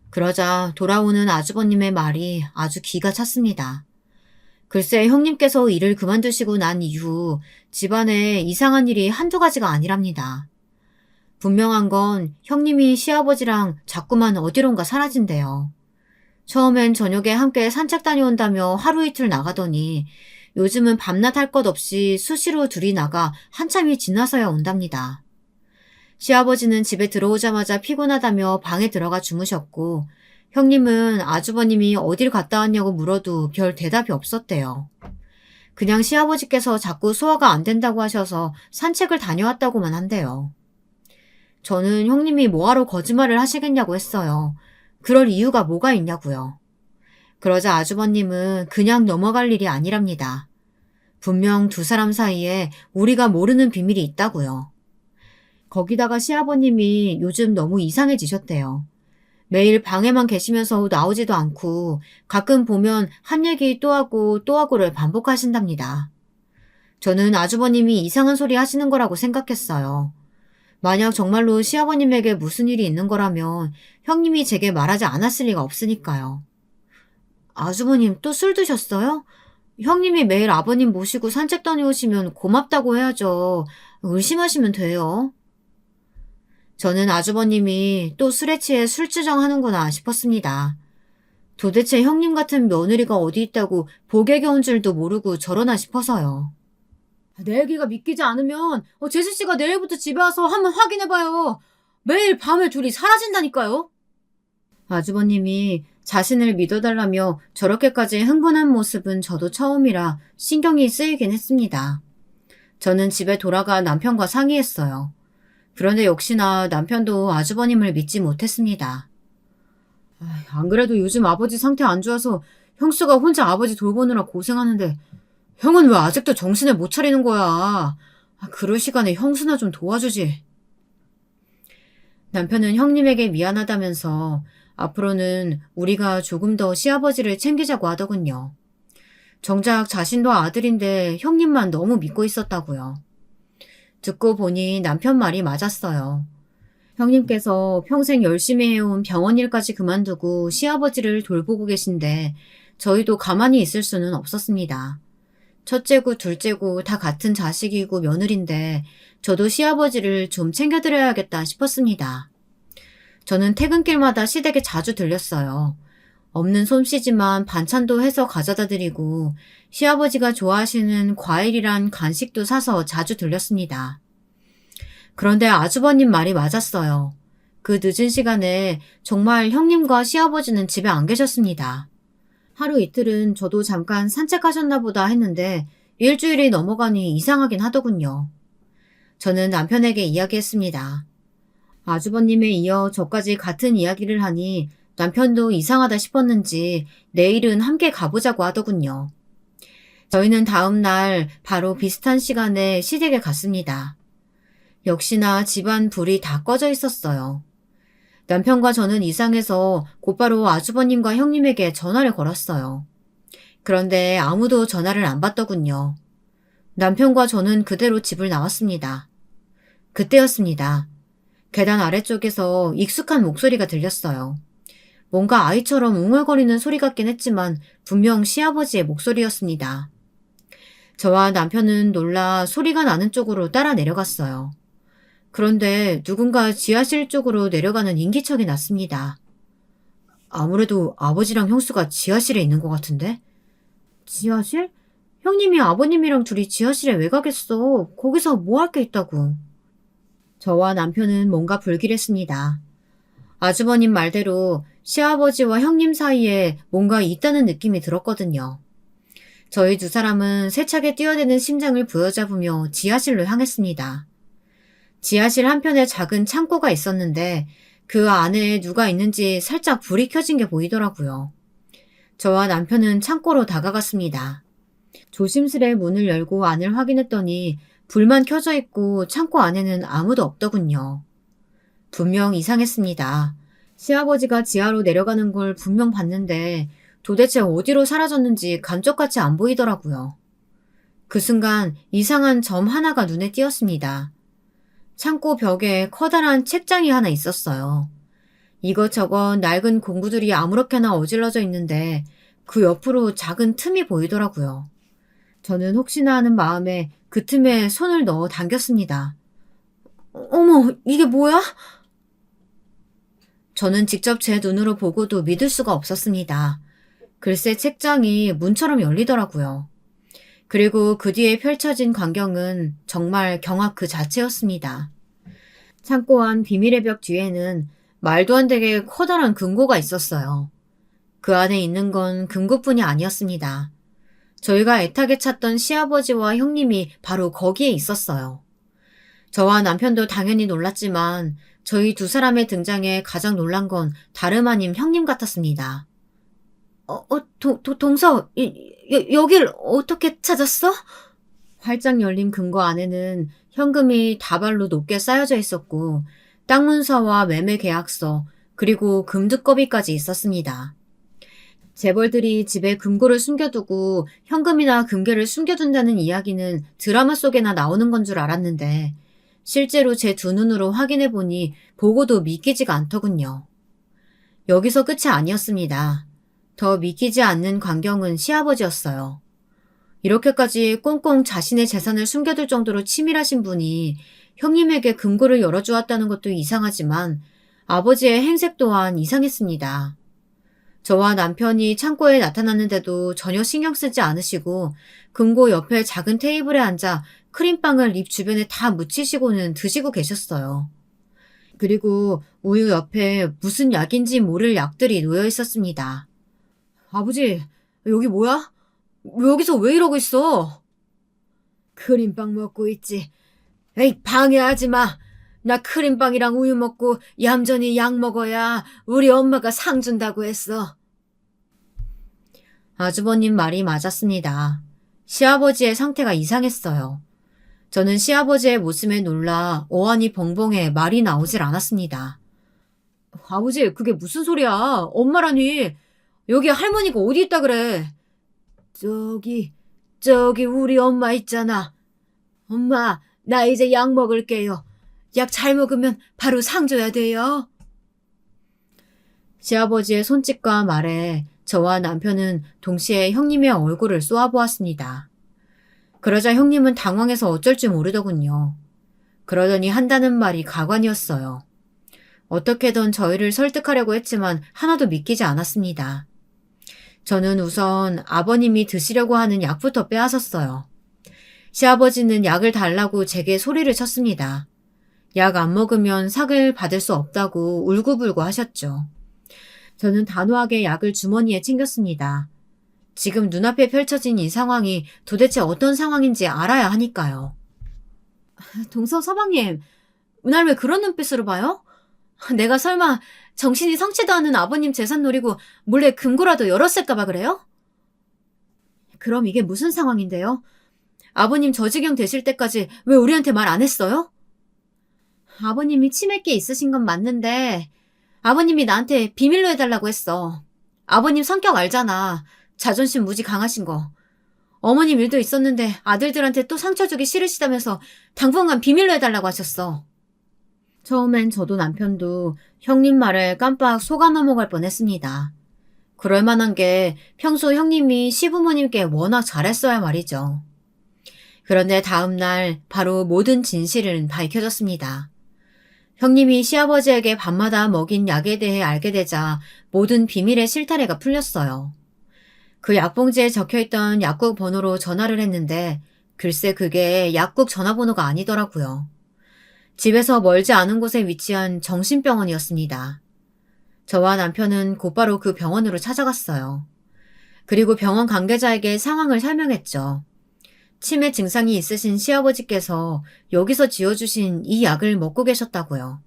그러자 돌아오는 아주버님의 말이 아주 기가 찼습니다. 글쎄 형님께서 일을 그만두시고 난 이후 집안에 이상한 일이 한두 가지가 아니랍니다. 분명한 건 형님이 시아버지랑 자꾸만 어디론가 사라진대요. 처음엔 저녁에 함께 산책 다녀온다며 하루 이틀 나가더니 요즘은 밤낮 할 것 없이 수시로 둘이 나가 한참이 지나서야 온답니다. 시아버지는 집에 들어오자마자 피곤하다며 방에 들어가 주무셨고 형님은 아주버님이 어딜 갔다 왔냐고 물어도 별 대답이 없었대요. 그냥 시아버지께서 자꾸 소화가 안 된다고 하셔서 산책을 다녀왔다고만 한대요. 저는 형님이 뭐하러 거짓말을 하시겠냐고 했어요. 그럴 이유가 뭐가 있냐고요. 그러자 아주버님은 그냥 넘어갈 일이 아니랍니다. 분명 두 사람 사이에 우리가 모르는 비밀이 있다고요. 거기다가 시아버님이 요즘 너무 이상해지셨대요. 매일 방에만 계시면서 나오지도 않고 가끔 보면 한 얘기 또 하고 또 하고를 반복하신답니다. 저는 아주버님이 이상한 소리 하시는 거라고 생각했어요. 만약 정말로 시아버님에게 무슨 일이 있는 거라면 형님이 제게 말하지 않았을 리가 없으니까요. 아주버님 또 술 드셨어요? 형님이 매일 아버님 모시고 산책 다녀오시면 고맙다고 해야죠. 의심하시면 돼요. 저는 아주버님이 또 술에 취해 술주정하는구나 싶었습니다. 도대체 형님 같은 며느리가 어디 있다고 복에 겨운 줄도 모르고 저러나 싶어서요. 내 얘기가 믿기지 않으면 제수씨가 내일부터 집에 와서 한번 확인해봐요. 매일 밤에 둘이 사라진다니까요. 아주버님이 자신을 믿어달라며 저렇게까지 흥분한 모습은 저도 처음이라 신경이 쓰이긴 했습니다. 저는 집에 돌아가 남편과 상의했어요. 그런데 역시나 남편도 아주버님을 믿지 못했습니다. 안 그래도 요즘 아버지 상태 안 좋아서 형수가 혼자 아버지 돌보느라 고생하는데 형은 왜 아직도 정신을 못 차리는 거야? 그럴 시간에 형수나 좀 도와주지. 남편은 형님에게 미안하다면서 앞으로는 우리가 조금 더 시아버지를 챙기자고 하더군요. 정작 자신도 아들인데 형님만 너무 믿고 있었다고요. 듣고 보니 남편 말이 맞았어요. 형님께서 평생 열심히 해온 병원 일까지 그만두고 시아버지를 돌보고 계신데 저희도 가만히 있을 수는 없었습니다. 첫째고 둘째고 다 같은 자식이고 며느리인데 저도 시아버지를 좀 챙겨드려야겠다 싶었습니다. 저는 퇴근길마다 시댁에 자주 들렸어요. 없는 솜씨지만 반찬도 해서 가져다 드리고 시아버지가 좋아하시는 과일이란 간식도 사서 자주 들렸습니다. 그런데 아주버님 말이 맞았어요. 그 늦은 시간에 정말 형님과 시아버지는 집에 안 계셨습니다. 하루 이틀은 저도 잠깐 산책하셨나 보다 했는데 일주일이 넘어가니 이상하긴 하더군요. 저는 남편에게 이야기했습니다. 아주버님에 이어 저까지 같은 이야기를 하니 남편도 이상하다 싶었는지 내일은 함께 가보자고 하더군요. 저희는 다음 날 바로 비슷한 시간에 시댁에 갔습니다. 역시나 집안 불이 다 꺼져 있었어요. 남편과 저는 이상해서 곧바로 아주버님과 형님에게 전화를 걸었어요. 그런데 아무도 전화를 안 받더군요. 남편과 저는 그대로 집을 나왔습니다. 그때였습니다. 계단 아래쪽에서 익숙한 목소리가 들렸어요. 뭔가 아이처럼 웅얼거리는 소리 같긴 했지만 분명 시아버지의 목소리였습니다. 저와 남편은 놀라 소리가 나는 쪽으로 따라 내려갔어요. 그런데 누군가 지하실 쪽으로 내려가는 인기척이 났습니다. 아무래도 아버지랑 형수가 지하실에 있는 것 같은데? 지하실? 형님이 아버님이랑 둘이 지하실에 왜 가겠어? 거기서 뭐 할 게 있다고. 저와 남편은 뭔가 불길했습니다. 아주버님 말대로 시아버지와 형님 사이에 뭔가 있다는 느낌이 들었거든요. 저희 두 사람은 세차게 뛰어대는 심장을 부여잡으며 지하실로 향했습니다. 지하실 한편에 작은 창고가 있었는데 그 안에 누가 있는지 살짝 불이 켜진 게 보이더라고요. 저와 남편은 창고로 다가갔습니다. 조심스레 문을 열고 안을 확인했더니 불만 켜져 있고 창고 안에는 아무도 없더군요. 분명 이상했습니다. 시아버지가 지하로 내려가는 걸 분명 봤는데 도대체 어디로 사라졌는지 감쪽같이 안 보이더라고요. 그 순간 이상한 점 하나가 눈에 띄었습니다. 창고 벽에 커다란 책장이 하나 있었어요. 이것저것 낡은 공구들이 아무렇게나 어질러져 있는데 그 옆으로 작은 틈이 보이더라고요. 저는 혹시나 하는 마음에 그 틈에 손을 넣어 당겼습니다. 어머, 이게 뭐야? 저는 직접 제 눈으로 보고도 믿을 수가 없었습니다. 글쎄 책장이 문처럼 열리더라고요. 그리고 그 뒤에 펼쳐진 광경은 정말 경악 그 자체였습니다. 창고 안 비밀의 벽 뒤에는 말도 안 되게 커다란 금고가 있었어요. 그 안에 있는 건 금고뿐이 아니었습니다. 저희가 애타게 찾던 시아버지와 형님이 바로 거기에 있었어요. 저와 남편도 당연히 놀랐지만 저희 두 사람의 등장에 가장 놀란 건 다름 아닌 형님 같았습니다. 동서, 여길 어떻게 찾았어? 활짝 열린 금고 안에는 현금이 다발로 높게 쌓여져 있었고 땅 문서와 매매 계약서 그리고 금두꺼비까지 있었습니다. 재벌들이 집에 금고를 숨겨두고 현금이나 금괴를 숨겨둔다는 이야기는 드라마 속에나 나오는 건 줄 알았는데 실제로 제 두 눈으로 확인해 보니 보고도 믿기지가 않더군요. 여기서 끝이 아니었습니다. 더 믿기지 않는 광경은 시아버지였어요. 이렇게까지 꽁꽁 자신의 재산을 숨겨둘 정도로 치밀하신 분이 형님에게 금고를 열어주었다는 것도 이상하지만 아버지의 행색 또한 이상했습니다. 저와 남편이 창고에 나타났는데도 전혀 신경 쓰지 않으시고 금고 옆에 작은 테이블에 앉아 크림빵을 입 주변에 다 묻히시고는 드시고 계셨어요. 그리고 우유 옆에 무슨 약인지 모를 약들이 놓여 있었습니다. 아버지, 여기 뭐야? 여기서 왜 이러고 있어? 크림빵 먹고 있지. 에이, 방해하지 마. 나 크림빵이랑 우유 먹고 얌전히 약 먹어야 우리 엄마가 상 준다고 했어. 아주버님 말이 맞았습니다. 시아버지의 상태가 이상했어요. 저는 시아버지의 모습에 놀라 어안이 벙벙해 말이 나오질 않았습니다. 아버지, 그게 무슨 소리야? 엄마라니. 여기 할머니가 어디 있다 그래? 저기 우리 엄마 있잖아. 엄마, 나 이제 약 먹을게요. 약 잘 먹으면 바로 상 줘야 돼요. 시아버지의 손짓과 말에 저와 남편은 동시에 형님의 얼굴을 쏘아보았습니다. 그러자 형님은 당황해서 어쩔 줄 모르더군요. 그러더니 한다는 말이 가관이었어요. 어떻게든 저희를 설득하려고 했지만 하나도 믿기지 않았습니다. 저는 우선 아버님이 드시려고 하는 약부터 빼앗았어요. 시아버지는 약을 달라고 제게 소리를 쳤습니다. 약 안 먹으면 상을 받을 수 없다고 울고불고 하셨죠. 저는 단호하게 약을 주머니에 챙겼습니다. 지금 눈앞에 펼쳐진 이 상황이 도대체 어떤 상황인지 알아야 하니까요. 동서 서방님, 날 왜 그런 눈빛으로 봐요? 내가 설마 정신이 성치도 않은 아버님 재산 노리고 몰래 금고라도 열었을까봐 그래요? 그럼 이게 무슨 상황인데요? 아버님 저지경 되실 때까지 왜 우리한테 말 안 했어요? 아버님이 치매기 있으신 건 맞는데 아버님이 나한테 비밀로 해달라고 했어. 아버님 성격 알잖아. 자존심 무지 강하신 거. 어머님 일도 있었는데 아들들한테 또 상처 주기 싫으시다면서 당분간 비밀로 해달라고 하셨어. 처음엔 저도 남편도 형님 말에 깜빡 속아 넘어갈 뻔했습니다. 그럴 만한 게 평소 형님이 시부모님께 워낙 잘했어야 말이죠. 그런데 다음날 바로 모든 진실은 밝혀졌습니다. 형님이 시아버지에게 밤마다 먹인 약에 대해 알게 되자 모든 비밀의 실타래가 풀렸어요. 그 약봉지에 적혀있던 약국 번호로 전화를 했는데 글쎄 그게 약국 전화번호가 아니더라고요. 집에서 멀지 않은 곳에 위치한 정신병원이었습니다. 저와 남편은 곧바로 그 병원으로 찾아갔어요. 그리고 병원 관계자에게 상황을 설명했죠. 치매 증상이 있으신 시아버지께서 여기서 지어주신 이 약을 먹고 계셨다고요.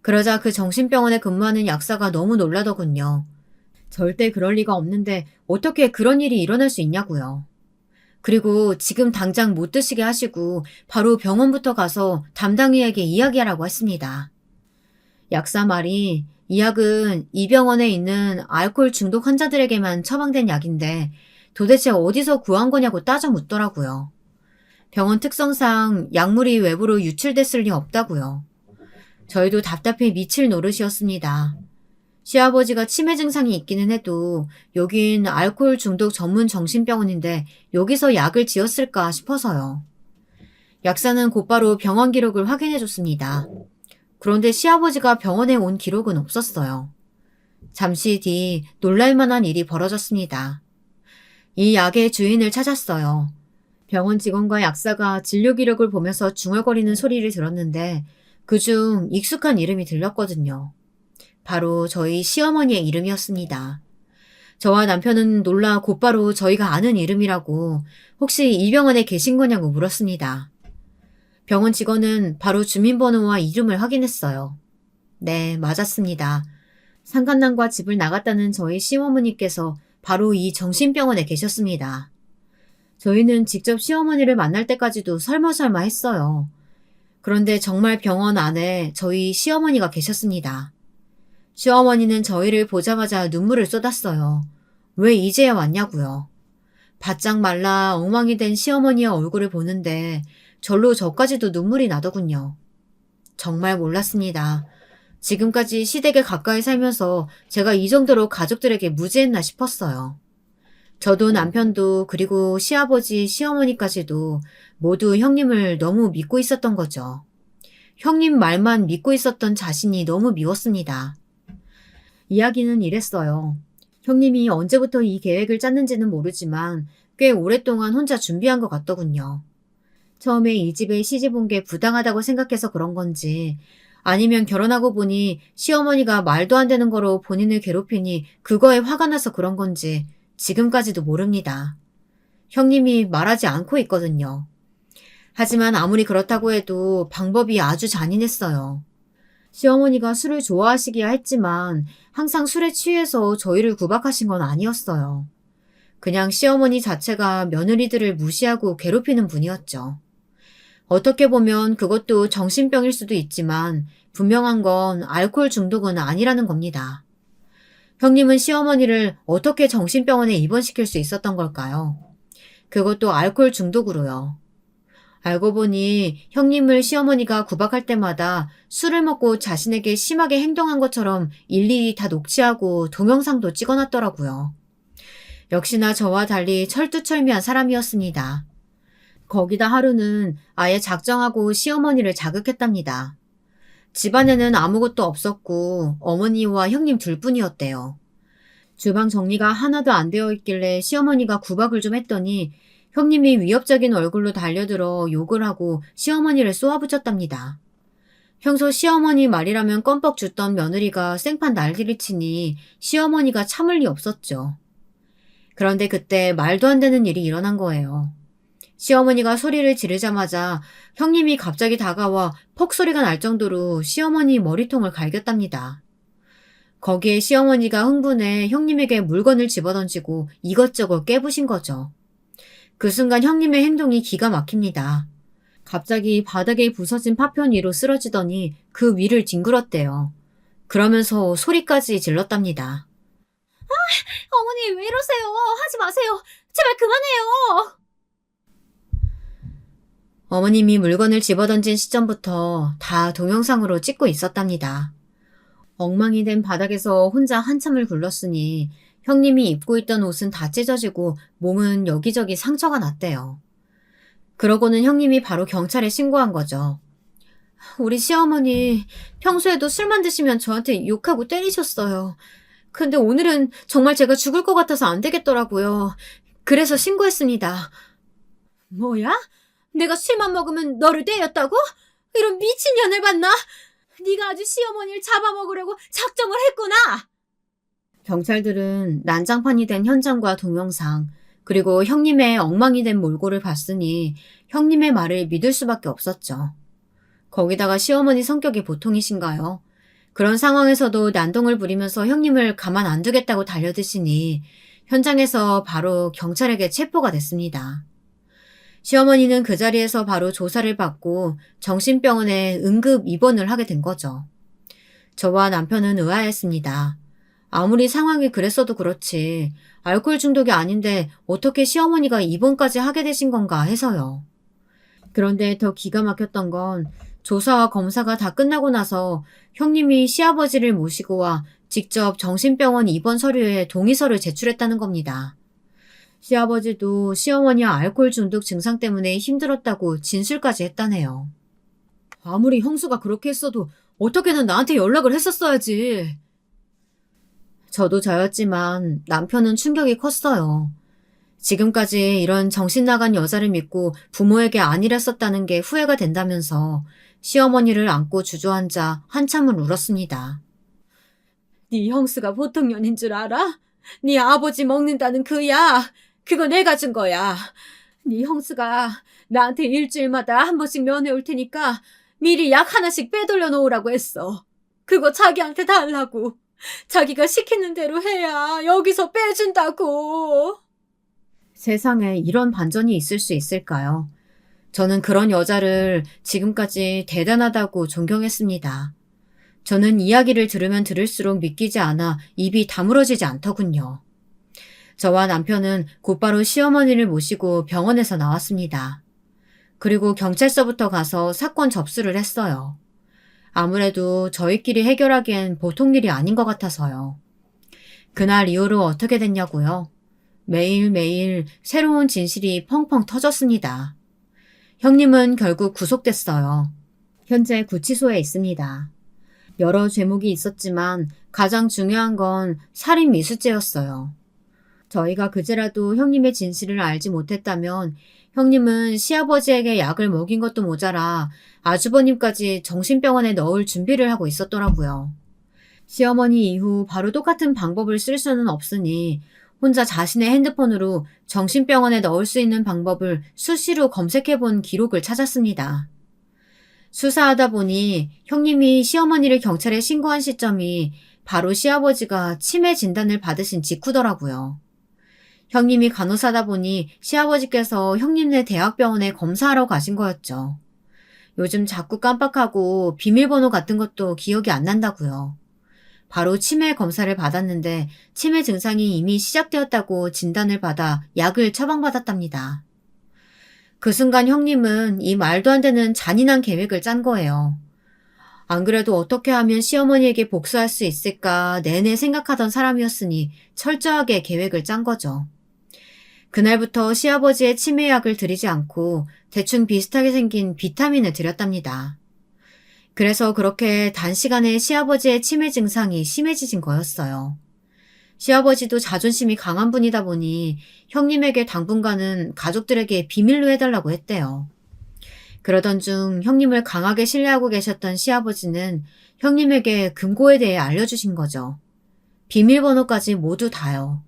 그러자 그 정신병원에 근무하는 약사가 너무 놀라더군요. 절대 그럴 리가 없는데 어떻게 그런 일이 일어날 수 있냐고요. 그리고 지금 당장 못 드시게 하시고 바로 병원부터 가서 담당의에게 이야기하라고 했습니다. 약사 말이 이 약은 이 병원에 있는 알코올 중독 환자들에게만 처방된 약인데 도대체 어디서 구한 거냐고 따져 묻더라고요. 병원 특성상 약물이 외부로 유출됐을 리 없다고요. 저희도 답답해 미칠 노릇이었습니다. 시아버지가 치매 증상이 있기는 해도 여긴 알코올 중독 전문 정신병원인데 여기서 약을 지었을까 싶어서요. 약사는 곧바로 병원 기록을 확인해 줬습니다. 그런데 시아버지가 병원에 온 기록은 없었어요. 잠시 뒤 놀랄만한 일이 벌어졌습니다. 이 약의 주인을 찾았어요. 병원 직원과 약사가 진료 기록을 보면서 중얼거리는 소리를 들었는데 그중 익숙한 이름이 들렸거든요. 바로 저희 시어머니의 이름이었습니다. 저와 남편은 놀라 곧바로 저희가 아는 이름이라고 혹시 이 병원에 계신 거냐고 물었습니다. 병원 직원은 바로 주민번호와 이름을 확인했어요. 네, 맞았습니다. 상간남과 집을 나갔다는 저희 시어머니께서 바로 이 정신병원에 계셨습니다. 저희는 직접 시어머니를 만날 때까지도 설마설마 했어요. 그런데 정말 병원 안에 저희 시어머니가 계셨습니다. 시어머니는 저희를 보자마자 눈물을 쏟았어요. 왜 이제야 왔냐고요. 바짝 말라 엉망이 된 시어머니의 얼굴을 보는데 절로 저까지도 눈물이 나더군요. 정말 몰랐습니다. 지금까지 시댁에 가까이 살면서 제가 이 정도로 가족들에게 무지했나 싶었어요. 저도 남편도 그리고 시아버지, 시어머니까지도 모두 형님을 너무 믿고 있었던 거죠. 형님 말만 믿고 있었던 자신이 너무 미웠습니다. 이야기는 이랬어요. 형님이 언제부터 이 계획을 짰는지는 모르지만 꽤 오랫동안 혼자 준비한 것 같더군요. 처음에 이 집에 시집 온 게 부당하다고 생각해서 그런 건지 아니면 결혼하고 보니 시어머니가 말도 안 되는 거로 본인을 괴롭히니 그거에 화가 나서 그런 건지 지금까지도 모릅니다. 형님이 말하지 않고 있거든요. 하지만 아무리 그렇다고 해도 방법이 아주 잔인했어요. 시어머니가 술을 좋아하시기야 했지만 항상 술에 취해서 저희를 구박하신 건 아니었어요. 그냥 시어머니 자체가 며느리들을 무시하고 괴롭히는 분이었죠. 어떻게 보면 그것도 정신병일 수도 있지만 분명한 건 알코올 중독은 아니라는 겁니다. 형님은 시어머니를 어떻게 정신병원에 입원시킬 수 있었던 걸까요? 그것도 알코올 중독으로요. 알고 보니 형님을 시어머니가 구박할 때마다 술을 먹고 자신에게 심하게 행동한 것처럼 일일이 다 녹취하고 동영상도 찍어놨더라고요. 역시나 저와 달리 철두철미한 사람이었습니다. 거기다 하루는 아예 작정하고 시어머니를 자극했답니다. 집안에는 아무것도 없었고 어머니와 형님 둘뿐이었대요. 주방 정리가 하나도 안 되어 있길래 시어머니가 구박을 좀 했더니 형님이 위협적인 얼굴로 달려들어 욕을 하고 시어머니를 쏘아붙였답니다. 평소 시어머니 말이라면 껌뻑 줬던 며느리가 생판 난리를 치니 시어머니가 참을 리 없었죠. 그런데 그때 말도 안 되는 일이 일어난 거예요. 시어머니가 소리를 지르자마자 형님이 갑자기 다가와 퍽 소리가 날 정도로 시어머니 머리통을 갈겼답니다. 거기에 시어머니가 흥분해 형님에게 물건을 집어던지고 이것저것 깨부신 거죠. 그 순간 형님의 행동이 기가 막힙니다. 갑자기 바닥에 부서진 파편 위로 쓰러지더니 그 위를 뒹굴었대요. 그러면서 소리까지 질렀답니다. 어머니 왜 이러세요? 하지 마세요. 제발 그만해요! 어머님이 물건을 집어던진 시점부터 다 동영상으로 찍고 있었답니다. 엉망이 된 바닥에서 혼자 한참을 굴렀으니 형님이 입고 있던 옷은 다 찢어지고 몸은 여기저기 상처가 났대요. 그러고는 형님이 바로 경찰에 신고한 거죠. 우리 시어머니 평소에도 술만 드시면 저한테 욕하고 때리셨어요. 근데 오늘은 정말 제가 죽을 것 같아서 안 되겠더라고요. 그래서 신고했습니다. 뭐야? 내가 술만 먹으면 너를 때렸다고? 이런 미친년을 봤나? 네가 아주 시어머니를 잡아먹으려고 작정을 했구나. 경찰들은 난장판이 된 현장과 동영상, 그리고 형님의 엉망이 된 몰골을 봤으니 형님의 말을 믿을 수밖에 없었죠. 거기다가 시어머니 성격이 보통이신가요? 그런 상황에서도 난동을 부리면서 형님을 가만 안 두겠다고 달려드시니 현장에서 바로 경찰에게 체포가 됐습니다. 시어머니는 그 자리에서 바로 조사를 받고 정신병원에 응급 입원을 하게 된 거죠. 저와 남편은 의아했습니다. 아무리 상황이 그랬어도 그렇지 알코올 중독이 아닌데 어떻게 시어머니가 입원까지 하게 되신 건가 해서요. 그런데 더 기가 막혔던 건 조사와 검사가 다 끝나고 나서 형님이 시아버지를 모시고 와 직접 정신병원 입원 서류에 동의서를 제출했다는 겁니다. 시아버지도 시어머니와 알코올 중독 증상 때문에 힘들었다고 진술까지 했다네요. 아무리 형수가 그렇게 했어도 어떻게든 나한테 연락을 했었어야지. 저도 저였지만 남편은 충격이 컸어요. 지금까지 이런 정신 나간 여자를 믿고 부모에게 안일했었다는 게 후회가 된다면서 시어머니를 안고 주저앉아 한참을 울었습니다. 네 형수가 보통 년인 줄 알아? 네 아버지 먹는다는 그 약, 그거 내가 준 거야. 네 형수가 나한테 일주일마다 한 번씩 면회 올 테니까 미리 약 하나씩 빼돌려 놓으라고 했어. 그거 자기한테 달라고. 자기가 시키는 대로 해야 여기서 빼준다고. 세상에 이런 반전이 있을 수 있을까요? 저는 그런 여자를 지금까지 대단하다고 존경했습니다. 저는 이야기를 들으면 들을수록 믿기지 않아 입이 다물어지지 않더군요. 저와 남편은 곧바로 시어머니를 모시고 병원에서 나왔습니다. 그리고 경찰서부터 가서 사건 접수를 했어요. 아무래도 저희끼리 해결하기엔 보통 일이 아닌 것 같아서요. 그날 이후로 어떻게 됐냐고요? 매일매일 새로운 진실이 펑펑 터졌습니다. 형님은 결국 구속됐어요. 현재 구치소에 있습니다. 여러 죄목이 있었지만 가장 중요한 건 살인 미수죄였어요. 저희가 그제라도 형님의 진실을 알지 못했다면 형님은 시아버지에게 약을 먹인 것도 모자라 아주버님까지 정신병원에 넣을 준비를 하고 있었더라고요. 시어머니 이후 바로 똑같은 방법을 쓸 수는 없으니 혼자 자신의 핸드폰으로 정신병원에 넣을 수 있는 방법을 수시로 검색해본 기록을 찾았습니다. 수사하다 보니 형님이 시어머니를 경찰에 신고한 시점이 바로 시아버지가 치매 진단을 받으신 직후더라고요. 형님이 간호사다 보니 시아버지께서 형님네 대학병원에 검사하러 가신 거였죠. 요즘 자꾸 깜빡하고 비밀번호 같은 것도 기억이 안 난다고요. 바로 치매 검사를 받았는데 치매 증상이 이미 시작되었다고 진단을 받아 약을 처방받았답니다. 그 순간 형님은 이 말도 안 되는 잔인한 계획을 짠 거예요. 안 그래도 어떻게 하면 시어머니에게 복수할 수 있을까 내내 생각하던 사람이었으니 철저하게 계획을 짠 거죠. 그날부터 시아버지의 치매약을 드리지 않고 대충 비슷하게 생긴 비타민을 드렸답니다. 그래서 그렇게 단시간에 시아버지의 치매 증상이 심해지신 거였어요. 시아버지도 자존심이 강한 분이다 보니 형님에게 당분간은 가족들에게 비밀로 해달라고 했대요. 그러던 중 형님을 강하게 신뢰하고 계셨던 시아버지는 형님에게 금고에 대해 알려주신 거죠. 비밀번호까지 모두 다요.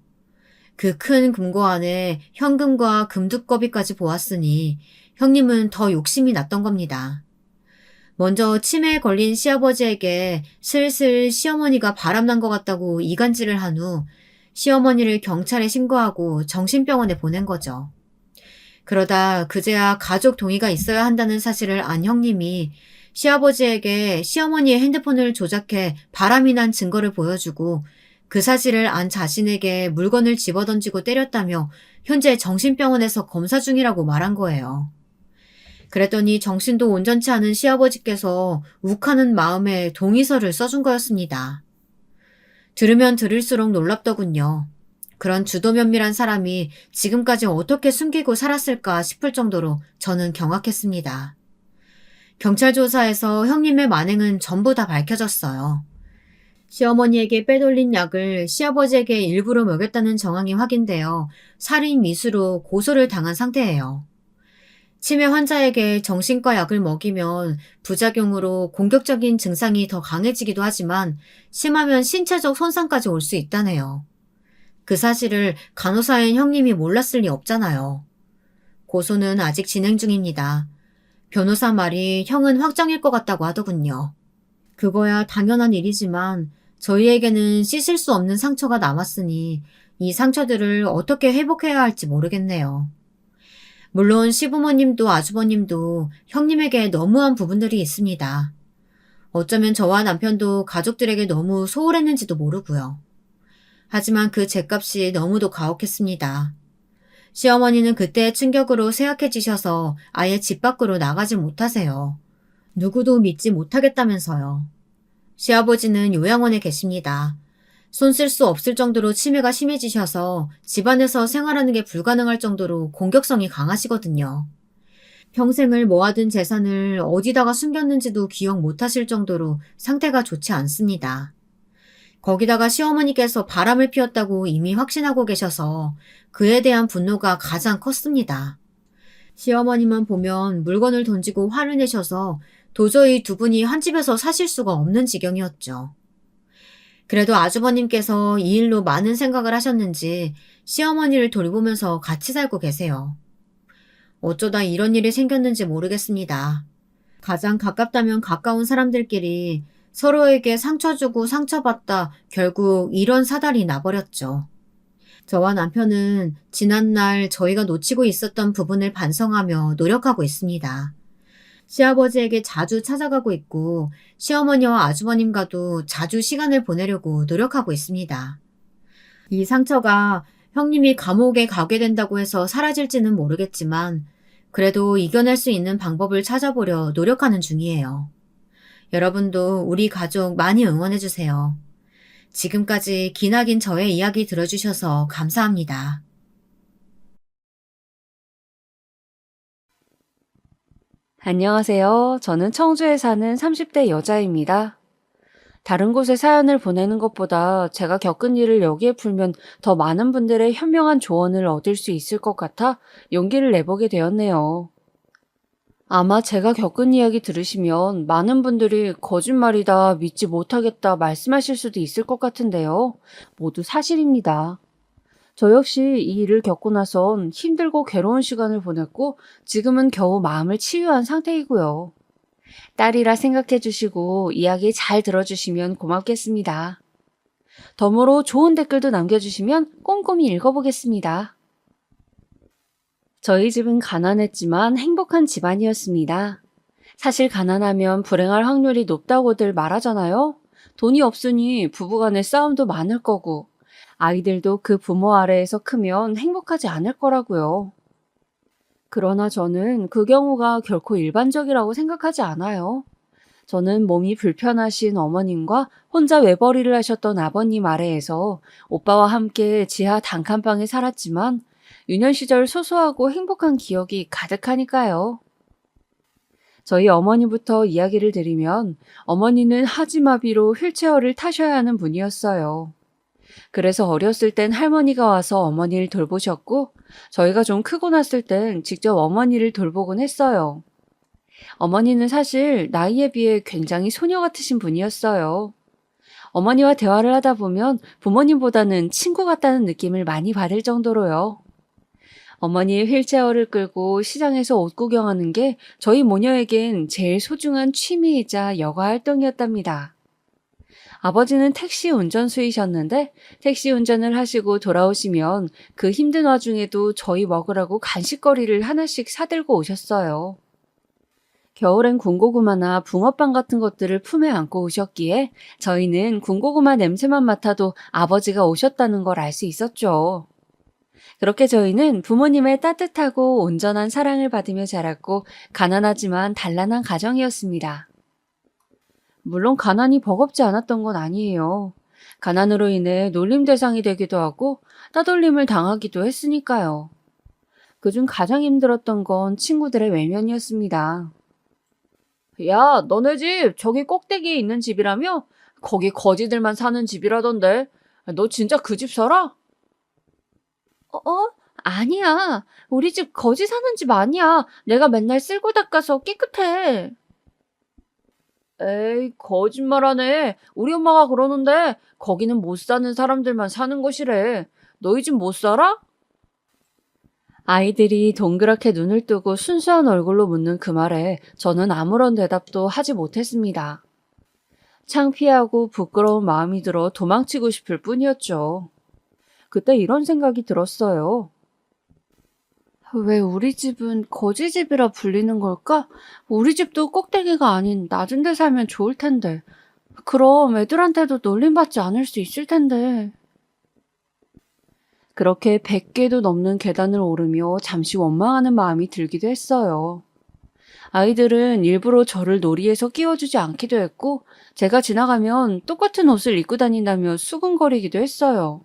그 큰 금고 안에 현금과 금두꺼비까지 보았으니 형님은 더 욕심이 났던 겁니다. 먼저 치매에 걸린 시아버지에게 슬슬 시어머니가 바람난 것 같다고 이간질을 한 후 시어머니를 경찰에 신고하고 정신병원에 보낸 거죠. 그러다 그제야 가족 동의가 있어야 한다는 사실을 안 형님이 시아버지에게 시어머니의 핸드폰을 조작해 바람이 난 증거를 보여주고 그 사실을 안 자신에게 물건을 집어던지고 때렸다며 현재 정신병원에서 검사 중이라고 말한 거예요. 그랬더니 정신도 온전치 않은 시아버지께서 욱하는 마음에 동의서를 써준 거였습니다. 들으면 들을수록 놀랍더군요. 그런 주도면밀한 사람이 지금까지 어떻게 숨기고 살았을까 싶을 정도로 저는 경악했습니다. 경찰 조사에서 형님의 만행은 전부 다 밝혀졌어요. 시어머니에게 빼돌린 약을 시아버지에게 일부러 먹였다는 정황이 확인되어 살인 미수로 고소를 당한 상태예요. 치매 환자에게 정신과 약을 먹이면 부작용으로 공격적인 증상이 더 강해지기도 하지만 심하면 신체적 손상까지 올 수 있다네요. 그 사실을 간호사인 형님이 몰랐을 리 없잖아요. 고소는 아직 진행 중입니다. 변호사 말이 형은 확정일 것 같다고 하더군요. 그거야 당연한 일이지만 저희에게는 씻을 수 없는 상처가 남았으니 이 상처들을 어떻게 회복해야 할지 모르겠네요. 물론 시부모님도 아주버님도 형님에게 너무한 부분들이 있습니다. 어쩌면 저와 남편도 가족들에게 너무 소홀했는지도 모르고요. 하지만 그 죗값이 너무도 가혹했습니다. 시어머니는 그때의 충격으로 쇠약해지셔서 아예 집 밖으로 나가지 못하세요. 누구도 믿지 못하겠다면서요. 시아버지는 요양원에 계십니다. 손 쓸 수 없을 정도로 치매가 심해지셔서 집안에서 생활하는 게 불가능할 정도로 공격성이 강하시거든요. 평생을 모아둔 재산을 어디다가 숨겼는지도 기억 못하실 정도로 상태가 좋지 않습니다. 거기다가 시어머니께서 바람을 피웠다고 이미 확신하고 계셔서 그에 대한 분노가 가장 컸습니다. 시어머니만 보면 물건을 던지고 화를 내셔서 도저히 두 분이 한 집에서 사실 수가 없는 지경이었죠. 그래도 아주버님께서 이 일로 많은 생각을 하셨는지 시어머니를 돌보면서 같이 살고 계세요. 어쩌다 이런 일이 생겼는지 모르겠습니다. 가장 가깝다면 가까운 사람들끼리 서로에게 상처 주고 상처받다 결국 이런 사달이 나버렸죠. 저와 남편은 지난날 저희가 놓치고 있었던 부분을 반성하며 노력하고 있습니다. 시아버지에게 자주 찾아가고 있고 시어머니와 아주버님과도 자주 시간을 보내려고 노력하고 있습니다. 이 상처가 형님이 감옥에 가게 된다고 해서 사라질지는 모르겠지만 그래도 이겨낼 수 있는 방법을 찾아보려 노력하는 중이에요. 여러분도 우리 가족 많이 응원해주세요. 지금까지 기나긴 저의 이야기 들어주셔서 감사합니다. 안녕하세요. 저는 청주에 사는 30대 여자입니다. 다른 곳에 사연을 보내는 것보다 제가 겪은 일을 여기에 풀면 더 많은 분들의 현명한 조언을 얻을 수 있을 것 같아 용기를 내보게 되었네요. 아마 제가 겪은 이야기 들으시면 많은 분들이 거짓말이다, 믿지 못하겠다 말씀하실 수도 있을 것 같은데요. 모두 사실입니다. 저 역시 이 일을 겪고 나선 힘들고 괴로운 시간을 보냈고 지금은 겨우 마음을 치유한 상태이고요. 딸이라 생각해 주시고 이야기 잘 들어주시면 고맙겠습니다. 덤으로 좋은 댓글도 남겨주시면 꼼꼼히 읽어보겠습니다. 저희 집은 가난했지만 행복한 집안이었습니다. 사실 가난하면 불행할 확률이 높다고들 말하잖아요. 돈이 없으니 부부간의 싸움도 많을 거고 아이들도 그 부모 아래에서 크면 행복하지 않을 거라고요. 그러나 저는 그 경우가 결코 일반적이라고 생각하지 않아요. 저는 몸이 불편하신 어머님과 혼자 외벌이를 하셨던 아버님 아래에서 오빠와 함께 지하 단칸방에 살았지만 유년 시절 소소하고 행복한 기억이 가득하니까요. 저희 어머니부터 이야기를 드리면 어머니는 하지마비로 휠체어를 타셔야 하는 분이었어요. 그래서 어렸을 땐 할머니가 와서 어머니를 돌보셨고 저희가 좀 크고 났을 땐 직접 어머니를 돌보곤 했어요. 어머니는 사실 나이에 비해 굉장히 소녀 같으신 분이었어요. 어머니와 대화를 하다 보면 부모님보다는 친구 같다는 느낌을 많이 받을 정도로요. 어머니의 휠체어를 끌고 시장에서 옷 구경하는 게 저희 모녀에겐 제일 소중한 취미이자 여가 활동이었답니다. 아버지는 택시 운전수이셨는데 택시 운전을 하시고 돌아오시면 그 힘든 와중에도 저희 먹으라고 간식거리를 하나씩 사들고 오셨어요. 겨울엔 군고구마나 붕어빵 같은 것들을 품에 안고 오셨기에 저희는 군고구마 냄새만 맡아도 아버지가 오셨다는 걸 알 수 있었죠. 그렇게 저희는 부모님의 따뜻하고 온전한 사랑을 받으며 자랐고 가난하지만 단란한 가정이었습니다. 물론 가난이 버겁지 않았던 건 아니에요. 가난으로 인해 놀림 대상이 되기도 하고 따돌림을 당하기도 했으니까요. 그중 가장 힘들었던 건 친구들의 외면이었습니다. 야, 너네 집 저기 꼭대기에 있는 집이라며? 거기 거지들만 사는 집이라던데. 너 진짜 그 집 살아? 아니야. 우리 집 거지 사는 집 아니야. 내가 맨날 쓸고 닦아서 깨끗해. 에이, 거짓말하네. 우리 엄마가 그러는데 거기는 못 사는 사람들만 사는 곳이래. 너희 집 못 살아? 아이들이 동그랗게 눈을 뜨고 순수한 얼굴로 묻는 그 말에 저는 아무런 대답도 하지 못했습니다. 창피하고 부끄러운 마음이 들어 도망치고 싶을 뿐이었죠. 그때 이런 생각이 들었어요. 왜 우리 집은 거지집이라 불리는 걸까? 우리 집도 꼭대기가 아닌 낮은 데 살면 좋을 텐데. 그럼 애들한테도 놀림받지 않을 수 있을 텐데. 그렇게 100개도 넘는 계단을 오르며 잠시 원망하는 마음이 들기도 했어요. 아이들은 일부러 저를 놀이에서 끼워주지 않기도 했고, 제가 지나가면 똑같은 옷을 입고 다닌다며 수군거리기도 했어요.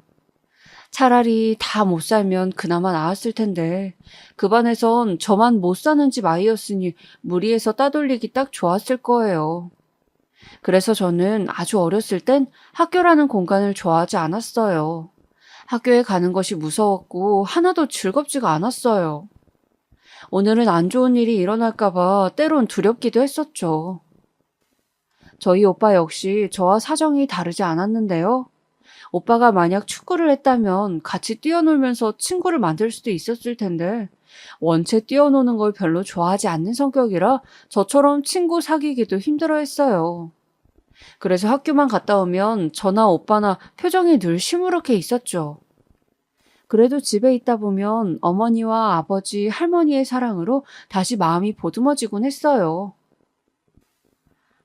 차라리 다 못 살면 그나마 나았을 텐데, 그 반에선 저만 못 사는 집 아이였으니 무리해서 따돌리기 딱 좋았을 거예요. 그래서 저는 아주 어렸을 땐 학교라는 공간을 좋아하지 않았어요. 학교에 가는 것이 무서웠고 하나도 즐겁지가 않았어요. 오늘은 안 좋은 일이 일어날까봐 때론 두렵기도 했었죠. 저희 오빠 역시 저와 사정이 다르지 않았는데요. 오빠가 만약 축구를 했다면 같이 뛰어놀면서 친구를 만들 수도 있었을 텐데 원체 뛰어노는 걸 별로 좋아하지 않는 성격이라 저처럼 친구 사귀기도 힘들어했어요. 그래서 학교만 갔다 오면 저나 오빠나 표정이 늘 시무룩해 있었죠. 그래도 집에 있다 보면 어머니와 아버지, 할머니의 사랑으로 다시 마음이 보듬어지곤 했어요.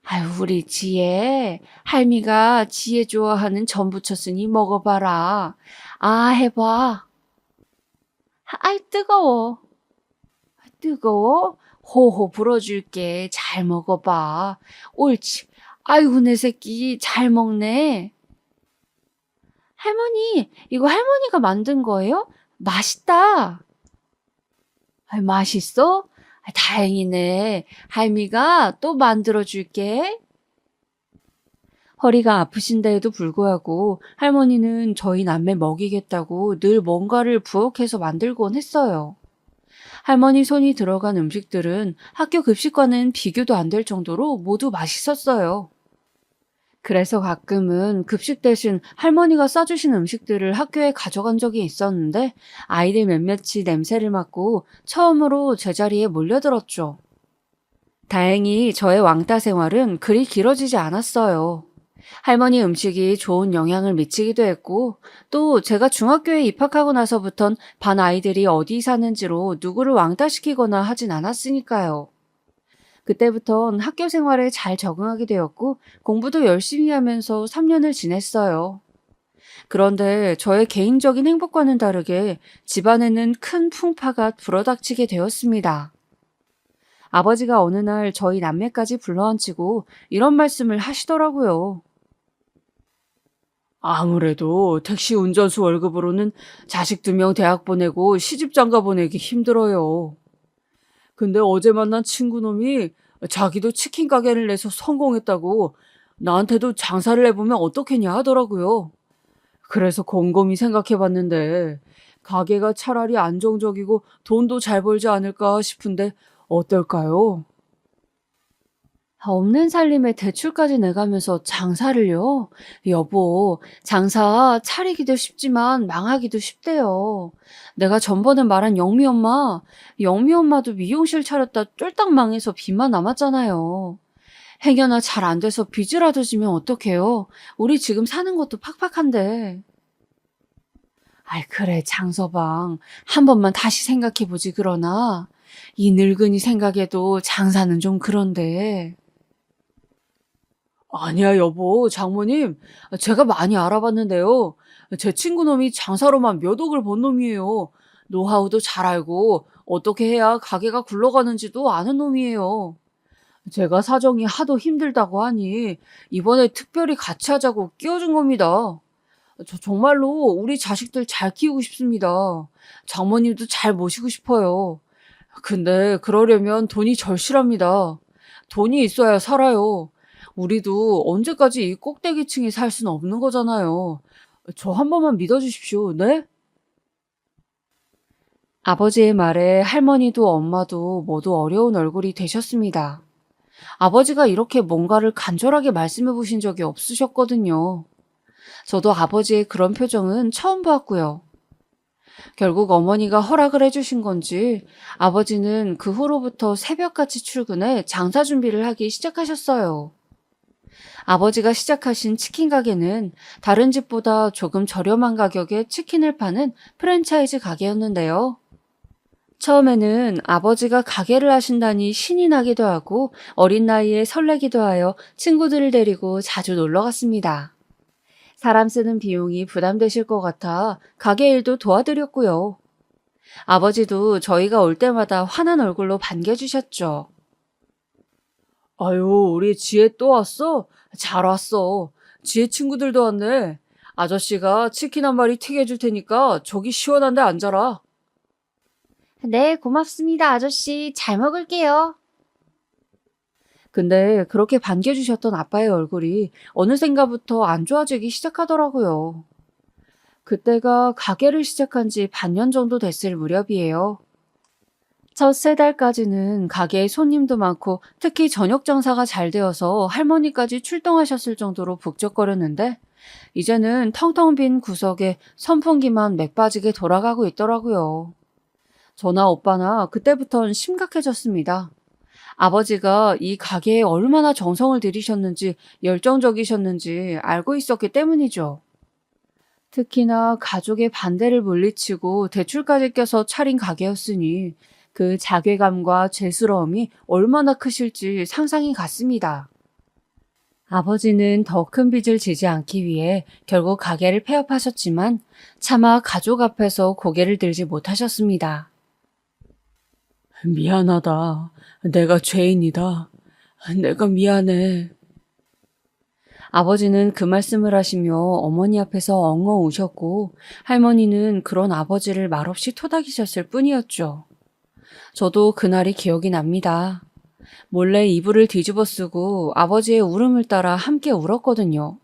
아유, 우리 지혜. 할미가 지혜 좋아하는 전 부쳤으니 먹어봐라. 아, 해봐. 아이, 뜨거워. 뜨거워? 호호 불어줄게. 잘 먹어봐. 옳지. 아이고, 내 새끼 잘 먹네. 할머니, 이거 할머니가 만든 거예요? 맛있다. 아, 맛있어? 아, 다행이네. 할미가 또 만들어줄게. 허리가 아프신데에도 불구하고 할머니는 저희 남매 먹이겠다고 늘 뭔가를 부엌에서 만들곤 했어요. 할머니 손이 들어간 음식들은 학교 급식과는 비교도 안 될 정도로 모두 맛있었어요. 그래서 가끔은 급식 대신 할머니가 싸주신 음식들을 학교에 가져간 적이 있었는데 아이들 몇몇이 냄새를 맡고 처음으로 제자리에 몰려들었죠. 다행히 저의 왕따 생활은 그리 길어지지 않았어요. 할머니 음식이 좋은 영향을 미치기도 했고 또 제가 중학교에 입학하고 나서부턴 반 아이들이 어디 사는지로 누구를 왕따시키거나 하진 않았으니까요. 그때부턴 학교 생활에 잘 적응하게 되었고 공부도 열심히 하면서 3년을 지냈어요. 그런데 저의 개인적인 행복과는 다르게 집안에는 큰 풍파가 불어닥치게 되었습니다. 아버지가 어느 날 저희 남매까지 불러앉히고 이런 말씀을 하시더라고요. 아무래도 택시 운전수 월급으로는 자식 2명 대학 보내고 시집 장가 보내기 힘들어요. 근데 어제 만난 친구놈이 자기도 치킨 가게를 내서 성공했다고 나한테도 장사를 해보면 어떻겠냐 하더라고요. 그래서 곰곰이 생각해봤는데 가게가 차라리 안정적이고 돈도 잘 벌지 않을까 싶은데 어떨까요? 없는 살림에 대출까지 내가면서 장사를요? 여보, 장사 차리기도 쉽지만 망하기도 쉽대요. 내가 전번에 말한 영미 엄마도 미용실 차렸다 쫄딱 망해서 빚만 남았잖아요. 행여나 잘 안 돼서 빚이라도 지면 어떡해요? 우리 지금 사는 것도 팍팍한데. 아이, 그래, 장서방. 한 번만 다시 생각해보지, 그러나. 이 늙은이 생각에도 장사는 좀 그런데. 아니야, 여보, 장모님. 제가 많이 알아봤는데요. 제 친구 놈이 장사로만 몇 억을 번 놈이에요. 노하우도 잘 알고 어떻게 해야 가게가 굴러가는지도 아는 놈이에요. 제가 사정이 하도 힘들다고 하니 이번에 특별히 같이 하자고 끼워준 겁니다. 저 정말로 우리 자식들 잘 키우고 싶습니다. 장모님도 잘 모시고 싶어요. 근데 그러려면 돈이 절실합니다. 돈이 있어야 살아요. 우리도 언제까지 이 꼭대기층에 살 수는 없는 거잖아요. 저 한 번만 믿어주십시오, 네? 아버지의 말에 할머니도 엄마도 모두 어려운 얼굴이 되셨습니다. 아버지가 이렇게 뭔가를 간절하게 말씀해 보신 적이 없으셨거든요. 저도 아버지의 그런 표정은 처음 보았고요. 결국 어머니가 허락을 해주신 건지 아버지는 그 후로부터 새벽같이 출근해 장사 준비를 하기 시작하셨어요. 아버지가 시작하신 치킨 가게는 다른 집보다 조금 저렴한 가격에 치킨을 파는 프랜차이즈 가게였는데요. 처음에는 아버지가 가게를 하신다니 신이 나기도 하고 어린 나이에 설레기도 하여 친구들을 데리고 자주 놀러 갔습니다. 사람 쓰는 비용이 부담되실 것 같아 가게 일도 도와드렸고요. 아버지도 저희가 올 때마다 환한 얼굴로 반겨주셨죠. 아유, 우리 지혜 또 왔어? 잘 왔어. 지혜 친구들도 왔네. 아저씨가 치킨 한 마리 튀겨줄 테니까 저기 시원한 데 앉아라. 네, 고맙습니다, 아저씨. 잘 먹을게요. 근데 그렇게 반겨주셨던 아빠의 얼굴이 어느샌가부터 안 좋아지기 시작하더라고요. 그때가 가게를 시작한 지 반년 정도 됐을 무렵이에요. 첫 3달까지는 가게에 손님도 많고 특히 저녁 장사가 잘 되어서 할머니까지 출동하셨을 정도로 북적거렸는데 이제는 텅텅 빈 구석에 선풍기만 맥 빠지게 돌아가고 있더라고요. 저나 오빠나 그때부턴 심각해졌습니다. 아버지가 이 가게에 얼마나 정성을 들이셨는지 열정적이셨는지 알고 있었기 때문이죠. 특히나 가족의 반대를 물리치고 대출까지 껴서 차린 가게였으니 그 자괴감과 죄스러움이 얼마나 크실지 상상이 갔습니다. 아버지는 더 큰 빚을 지지 않기 위해 결국 가게를 폐업하셨지만 차마 가족 앞에서 고개를 들지 못하셨습니다. 미안하다. 내가 죄인이다. 내가 미안해. 아버지는 그 말씀을 하시며 어머니 앞에서 엉엉 우셨고 할머니는 그런 아버지를 말없이 토닥이셨을 뿐이었죠. 저도 그날이 기억이 납니다. 몰래 이불을 뒤집어 쓰고 아버지의 울음을 따라 함께 울었거든요.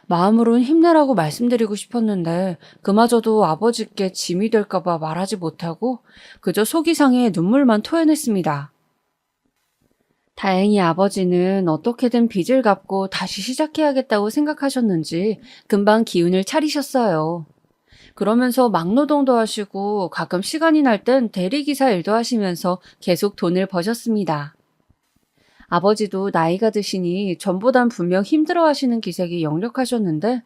마음으론 힘내라고 말씀드리고 싶었는데 그마저도 아버지께 짐이 될까봐 말하지 못하고 그저 속이 상해 눈물만 토해냈습니다. 다행히 아버지는 어떻게든 빚을 갚고 다시 시작해야겠다고 생각하셨는지 금방 기운을 차리셨어요. 그러면서 막노동도 하시고 가끔 시간이 날 땐 대리기사 일도 하시면서 계속 돈을 버셨습니다. 아버지도 나이가 드시니 전보단 분명 힘들어 하시는 기색이 역력하셨는데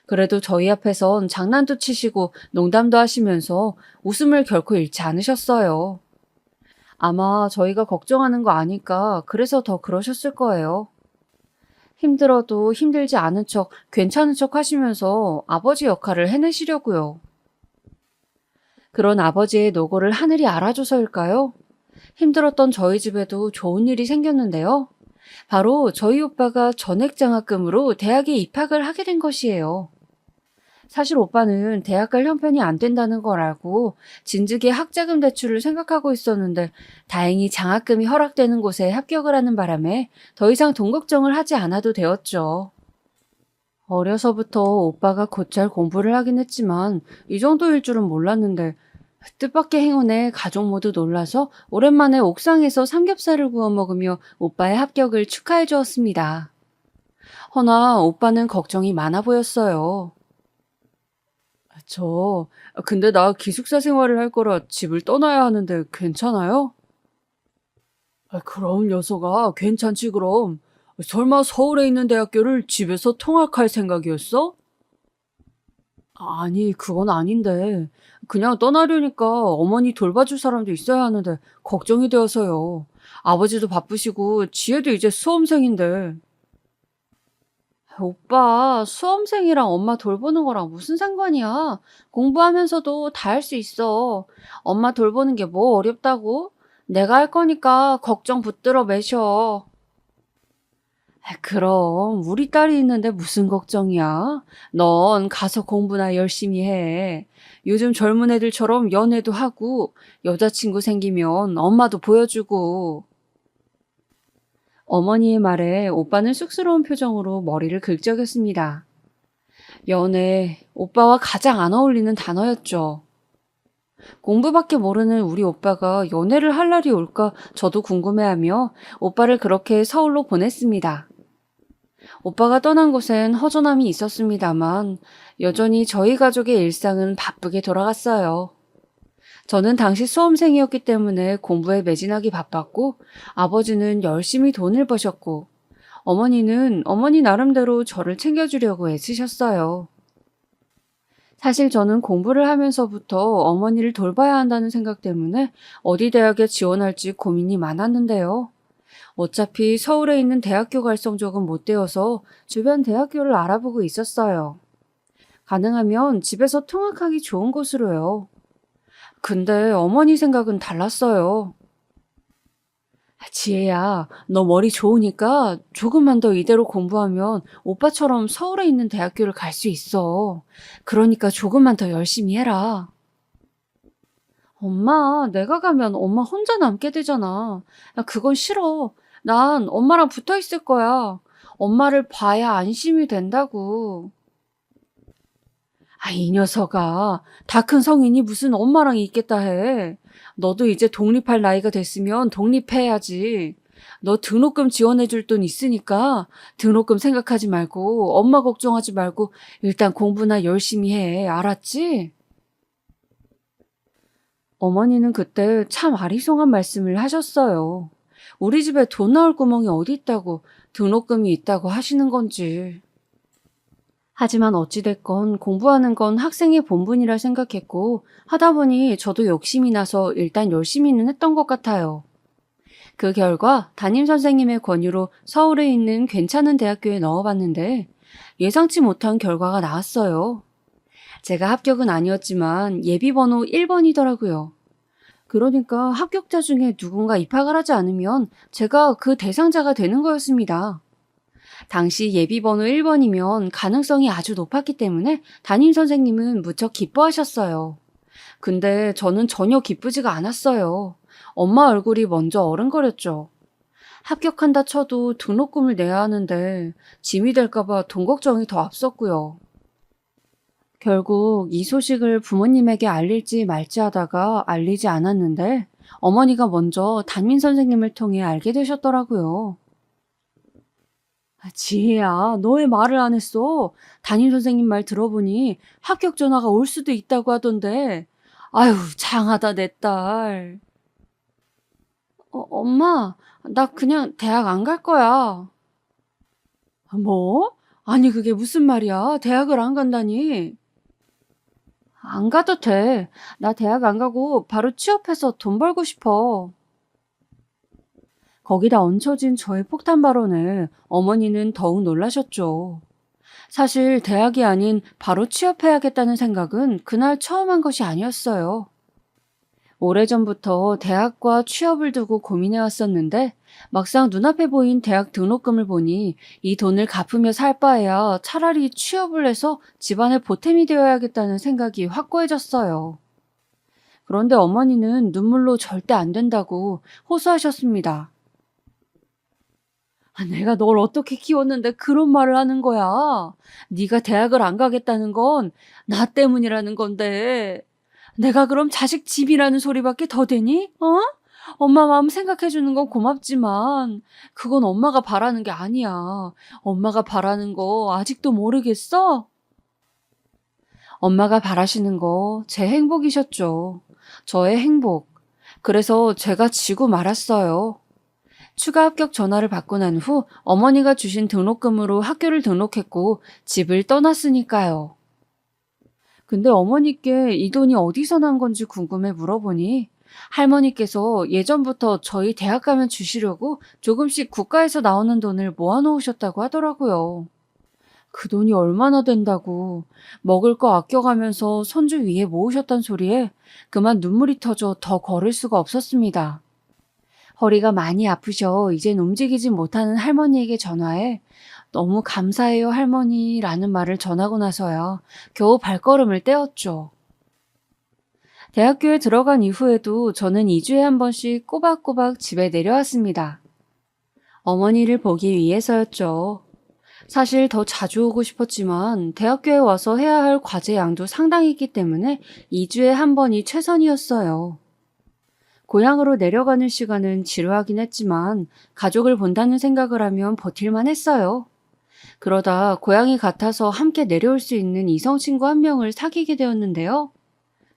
그래도 저희 앞에선 장난도 치시고 농담도 하시면서 웃음을 결코 잃지 않으셨어요. 아마 저희가 걱정하는 거 아니까 그래서 더 그러셨을 거예요. 힘들어도 힘들지 않은 척, 괜찮은 척 하시면서 아버지 역할을 해내시려고요. 그런 아버지의 노고를 하늘이 알아줘서일까요? 힘들었던 저희 집에도 좋은 일이 생겼는데요. 바로 저희 오빠가 전액장학금으로 대학에 입학을 하게 된 것이에요. 사실 오빠는 대학 갈 형편이 안 된다는 걸 알고 진즉에 학자금 대출을 생각하고 있었는데 다행히 장학금이 허락되는 곳에 합격을 하는 바람에 더 이상 돈 걱정을 하지 않아도 되었죠. 어려서부터 오빠가 곧잘 공부를 하긴 했지만 이 정도일 줄은 몰랐는데 뜻밖의 행운에 가족 모두 놀라서 오랜만에 옥상에서 삼겹살을 구워 먹으며 오빠의 합격을 축하해 주었습니다. 허나 오빠는 걱정이 많아 보였어요. 근데 나 기숙사 생활을 할 거라 집을 떠나야 하는데 괜찮아요? 그럼 녀석아, 괜찮지 그럼. 설마 서울에 있는 대학교를 집에서 통학할 생각이었어? 아니, 그건 아닌데. 그냥 떠나려니까 어머니 돌봐줄 사람도 있어야 하는데 걱정이 되어서요. 아버지도 바쁘시고 지혜도 이제 수험생인데. 오빠, 수험생이랑 엄마 돌보는 거랑 무슨 상관이야? 공부하면서도 다 할 수 있어. 엄마 돌보는 게 뭐 어렵다고? 내가 할 거니까 걱정 붙들어 매셔. 그럼 우리 딸이 있는데 무슨 걱정이야? 넌 가서 공부나 열심히 해. 요즘 젊은 애들처럼 연애도 하고 여자친구 생기면 엄마도 보여주고. 어머니의 말에 오빠는 쑥스러운 표정으로 머리를 긁적였습니다. 연애, 오빠와 가장 안 어울리는 단어였죠. 공부밖에 모르는 우리 오빠가 연애를 할 날이 올까 저도 궁금해하며 오빠를 그렇게 서울로 보냈습니다. 오빠가 떠난 곳엔 허전함이 있었습니다만 여전히 저희 가족의 일상은 바쁘게 돌아갔어요. 저는 당시 수험생이었기 때문에 공부에 매진하기 바빴고 아버지는 열심히 돈을 버셨고 어머니는 어머니 나름대로 저를 챙겨주려고 애쓰셨어요. 사실 저는 공부를 하면서부터 어머니를 돌봐야 한다는 생각 때문에 어디 대학에 지원할지 고민이 많았는데요. 어차피 서울에 있는 대학교 갈 성적은 못 되어서 주변 대학교를 알아보고 있었어요. 가능하면 집에서 통학하기 좋은 곳으로요. 근데 어머니 생각은 달랐어요. 지혜야, 너 머리 좋으니까 조금만 더 이대로 공부하면 오빠처럼 서울에 있는 대학교를 갈 수 있어. 그러니까 조금만 더 열심히 해라. 엄마, 내가 가면 엄마 혼자 남게 되잖아. 야, 그건 싫어. 난 엄마랑 붙어 있을 거야. 엄마를 봐야 안심이 된다고. 아, 이 녀석아. 다 큰 성인이 무슨 엄마랑 있겠다 해. 너도 이제 독립할 나이가 됐으면 독립해야지. 너 등록금 지원해줄 돈 있으니까 등록금 생각하지 말고 엄마 걱정하지 말고 일단 공부나 열심히 해. 알았지? 어머니는 그때 참 아리송한 말씀을 하셨어요. 우리 집에 돈 나올 구멍이 어디 있다고 등록금이 있다고 하시는 건지. 하지만 어찌됐건 공부하는 건 학생의 본분이라 생각했고 하다 보니 저도 욕심이 나서 일단 열심히는 했던 것 같아요. 그 결과 담임 선생님의 권유로 서울에 있는 괜찮은 대학교에 넣어봤는데 예상치 못한 결과가 나왔어요. 제가 합격은 아니었지만 예비번호 1번이더라고요. 그러니까 합격자 중에 누군가 입학을 하지 않으면 제가 그 대상자가 되는 거였습니다. 당시 예비번호 1번이면 가능성이 아주 높았기 때문에 담임 선생님은 무척 기뻐하셨어요. 근데 저는 전혀 기쁘지가 않았어요. 엄마 얼굴이 먼저 어른거렸죠. 합격한다 쳐도 등록금을 내야 하는데 짐이 될까봐 돈 걱정이 더 앞섰고요. 결국 이 소식을 부모님에게 알릴지 말지 하다가 알리지 않았는데 어머니가 먼저 담임 선생님을 통해 알게 되셨더라고요. 아, 지혜야, 너 왜 말을 안 했어? 담임 선생님 말 들어보니 합격 전화가 올 수도 있다고 하던데. 아유, 장하다, 내 딸. 엄마, 나 그냥 대학 안 갈 거야. 뭐? 아니, 그게 무슨 말이야? 대학을 안 간다니? 안 가도 돼. 나 대학 안 가고 바로 취업해서 돈 벌고 싶어. 거기다 얹혀진 저의 폭탄 발언에 어머니는 더욱 놀라셨죠. 사실 대학이 아닌 바로 취업해야겠다는 생각은 그날 처음 한 것이 아니었어요. 오래전부터 대학과 취업을 두고 고민해 왔었는데 막상 눈앞에 보인 대학 등록금을 보니 이 돈을 갚으며 살 바에야 차라리 취업을 해서 집안의 보탬이 되어야겠다는 생각이 확고해졌어요. 그런데 어머니는 눈물로 절대 안 된다고 호소하셨습니다. 아, 내가 널 어떻게 키웠는데 그런 말을 하는 거야. 네가 대학을 안 가겠다는 건 나 때문이라는 건데. 내가 그럼 자식 집이라는 소리밖에 더 되니? 어? 엄마 마음 생각해 주는 건 고맙지만 그건 엄마가 바라는 게 아니야. 엄마가 바라는 거 아직도 모르겠어? 엄마가 바라시는 거 제 행복이셨죠. 저의 행복. 그래서 제가 지고 말았어요. 추가 합격 전화를 받고 난 후 어머니가 주신 등록금으로 학교를 등록했고 집을 떠났으니까요. 근데 어머니께 이 돈이 어디서 난 건지 궁금해 물어보니 할머니께서 예전부터 저희 대학 가면 주시려고 조금씩 국가에서 나오는 돈을 모아놓으셨다고 하더라고요. 그 돈이 얼마나 된다고 먹을 거 아껴가면서 손주 위에 모으셨단 소리에 그만 눈물이 터져 더 걸을 수가 없었습니다. 허리가 많이 아프셔 이젠 움직이지 못하는 할머니에게 전화해 너무 감사해요 할머니라는 말을 전하고 나서야 겨우 발걸음을 떼었죠. 대학교에 들어간 이후에도 저는 2주에 한 번씩 꼬박꼬박 집에 내려왔습니다. 어머니를 보기 위해서였죠. 사실 더 자주 오고 싶었지만 대학교에 와서 해야 할 과제 양도 상당히 있기 때문에 2주에 한 번이 최선이었어요. 고향으로 내려가는 시간은 지루하긴 했지만 가족을 본다는 생각을 하면 버틸만 했어요. 그러다 고향이 같아서 함께 내려올 수 있는 이성 친구 한 명을 사귀게 되었는데요.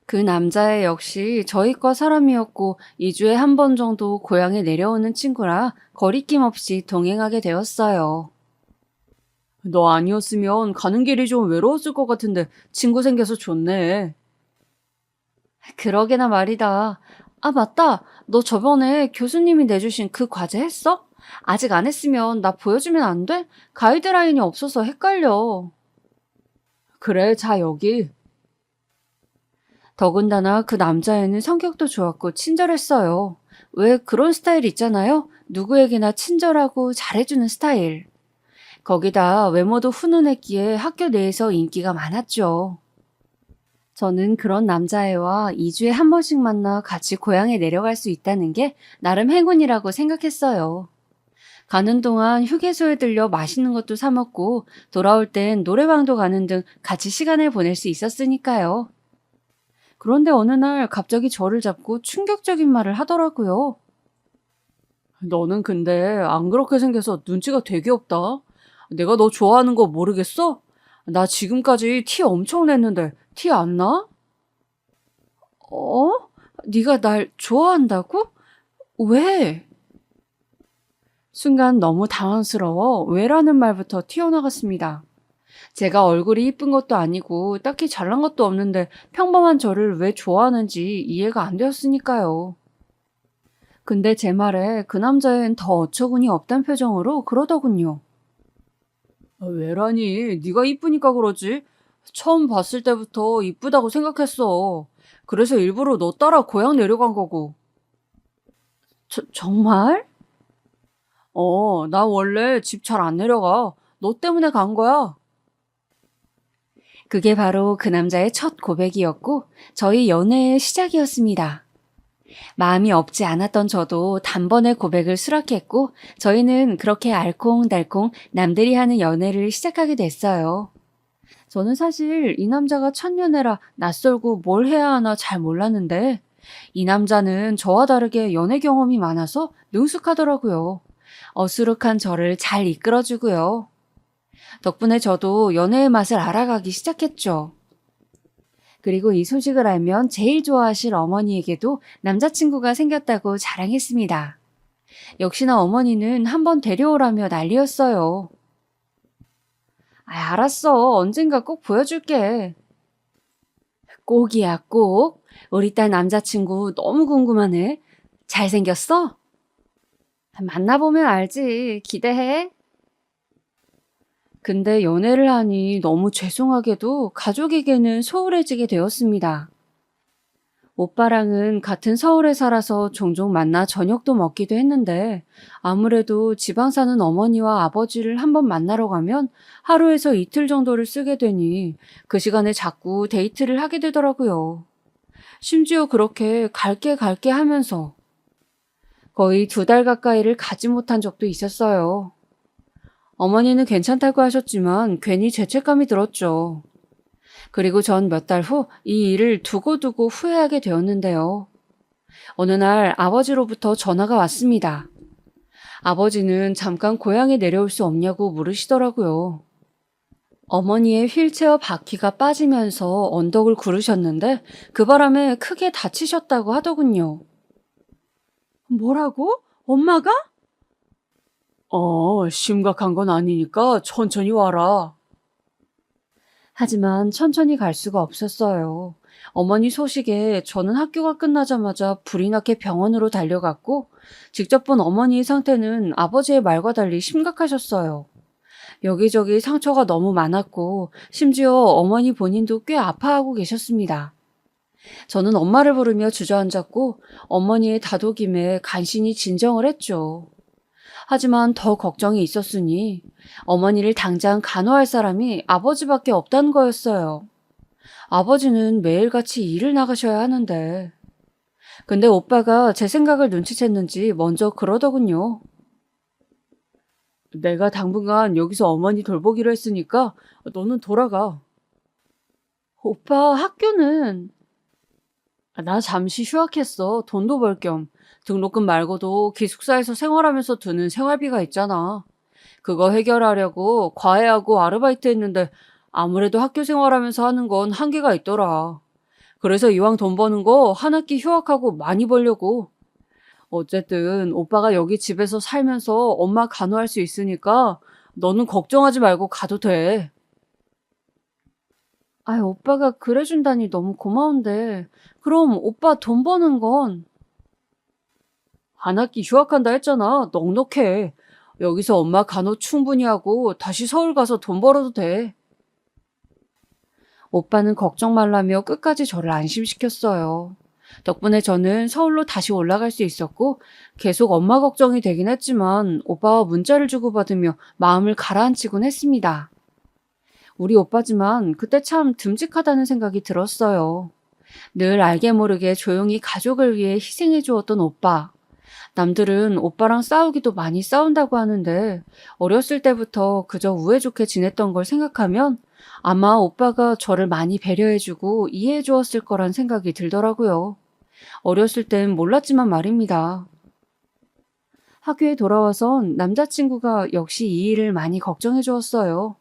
그 남자애 역시 저희과 사람이었고 2주에 한 번 정도 고향에 내려오는 친구라 거리낌 없이 동행하게 되었어요. 너 아니었으면 가는 길이 좀 외로웠을 것 같은데 친구 생겨서 좋네. 그러게나 말이다. 아, 맞다. 너 저번에 교수님이 내주신 그 과제 했어? 아직 안 했으면 나 보여주면 안 돼? 가이드라인이 없어서 헷갈려. 그래, 자, 여기. 더군다나 그 남자애는 성격도 좋았고 친절했어요. 왜 그런 스타일 있잖아요? 누구에게나 친절하고 잘해주는 스타일. 거기다 외모도 훈훈했기에 학교 내에서 인기가 많았죠. 저는 그런 남자애와 2주에 한 번씩 만나 같이 고향에 내려갈 수 있다는 게 나름 행운이라고 생각했어요. 가는 동안 휴게소에 들려 맛있는 것도 사 먹고 돌아올 땐 노래방도 가는 등 같이 시간을 보낼 수 있었으니까요. 그런데 어느 날 갑자기 저를 잡고 충격적인 말을 하더라고요. 너는 근데 안 그렇게 생겨서 눈치가 되게 없다. 내가 너 좋아하는 거 모르겠어? 나 지금까지 티 엄청 냈는데 티 안 나? 어? 네가 날 좋아한다고? 왜? 순간 너무 당황스러워 왜라는 말부터 튀어나갔습니다. 제가 얼굴이 이쁜 것도 아니고 딱히 잘난 것도 없는데 평범한 저를 왜 좋아하는지 이해가 안 되었으니까요. 근데 제 말에 그 남자애는 더 어처구니 없단 표정으로 그러더군요. 왜라니? 네가 이쁘니까 그러지. 처음 봤을 때부터 이쁘다고 생각했어. 그래서 일부러 너 따라 고향 내려간 거고. 정말? 나 원래 집 잘 안 내려가. 너 때문에 간 거야. 그게 바로 그 남자의 첫 고백이었고 저희 연애의 시작이었습니다. 마음이 없지 않았던 저도 단번에 고백을 수락했고 저희는 그렇게 알콩달콩 남들이 하는 연애를 시작하게 됐어요. 저는 사실 이 남자가 첫연애라 낯설고 뭘 해야 하나 잘 몰랐는데 이 남자는 저와 다르게 연애 경험이 많아서 능숙하더라고요. 어수룩한 저를 잘 이끌어주고요. 덕분에 저도 연애의 맛을 알아가기 시작했죠. 그리고 이 소식을 알면 제일 좋아하실 어머니에게도 남자친구가 생겼다고 자랑했습니다. 역시나 어머니는 한번 데려오라며 난리였어요. 알았어. 언젠가 꼭 보여줄게. 꼭이야, 꼭. 우리 딸 남자친구 너무 궁금하네. 잘생겼어? 만나보면 알지. 기대해. 근데 연애를 하니 너무 죄송하게도 가족에게는 소홀해지게 되었습니다. 오빠랑은 같은 서울에 살아서 종종 만나 저녁도 먹기도 했는데 아무래도 지방 사는 어머니와 아버지를 한번 만나러 가면 하루에서 이틀 정도를 쓰게 되니 그 시간에 자꾸 데이트를 하게 되더라고요. 심지어 그렇게 갈게 하면서 거의 2달 가까이를 가지 못한 적도 있었어요. 어머니는 괜찮다고 하셨지만 괜히 죄책감이 들었죠. 그리고 전 몇 달 후 이 일을 두고두고 후회하게 되었는데요. 어느 날 아버지로부터 전화가 왔습니다. 아버지는 잠깐 고향에 내려올 수 없냐고 물으시더라고요. 어머니의 휠체어 바퀴가 빠지면서 언덕을 구르셨는데 그 바람에 크게 다치셨다고 하더군요. 뭐라고? 엄마가? 심각한 건 아니니까 천천히 와라. 하지만 천천히 갈 수가 없었어요. 어머니 소식에 저는 학교가 끝나자마자 불이 나게 병원으로 달려갔고, 직접 본 어머니의 상태는 아버지의 말과 달리 심각하셨어요. 여기저기 상처가 너무 많았고, 심지어 어머니 본인도 꽤 아파하고 계셨습니다. 저는 엄마를 부르며 주저앉았고, 어머니의 다독임에 간신히 진정을 했죠. 하지만 더 걱정이 있었으니 어머니를 당장 간호할 사람이 아버지밖에 없다는 거였어요. 아버지는 매일같이 일을 나가셔야 하는데. 근데 오빠가 제 생각을 눈치챘는지 먼저 그러더군요. 내가 당분간 여기서 어머니 돌보기로 했으니까 너는 돌아가. 오빠 학교는? 나 잠시 휴학했어. 돈도 벌 겸. 등록금 말고도 기숙사에서 생활하면서 드는 생활비가 있잖아. 그거 해결하려고 과외하고 아르바이트 했는데 아무래도 학교 생활하면서 하는 건 한계가 있더라. 그래서 이왕 돈 버는 거 한 학기 휴학하고 많이 벌려고. 어쨌든 오빠가 여기 집에서 살면서 엄마 간호할 수 있으니까 너는 걱정하지 말고 가도 돼. 아이, 오빠가 그래준다니 너무 고마운데. 그럼 오빠 돈 버는 건? 한 학기 휴학한다 했잖아. 넉넉해. 여기서 엄마 간호 충분히 하고 다시 서울 가서 돈 벌어도 돼. 오빠는 걱정 말라며 끝까지 저를 안심시켰어요. 덕분에 저는 서울로 다시 올라갈 수 있었고, 계속 엄마 걱정이 되긴 했지만 오빠와 문자를 주고받으며 마음을 가라앉히곤 했습니다. 우리 오빠지만 그때 참 듬직하다는 생각이 들었어요. 늘 알게 모르게 조용히 가족을 위해 희생해 주었던 오빠. 남들은 오빠랑 싸우기도 많이 싸운다고 하는데 어렸을 때부터 그저 우애 좋게 지냈던 걸 생각하면 아마 오빠가 저를 많이 배려해주고 이해해 주었을 거란 생각이 들더라고요. 어렸을 땐 몰랐지만 말입니다. 학교에 돌아와선 남자친구가 역시 이 일을 많이 걱정해 주었어요.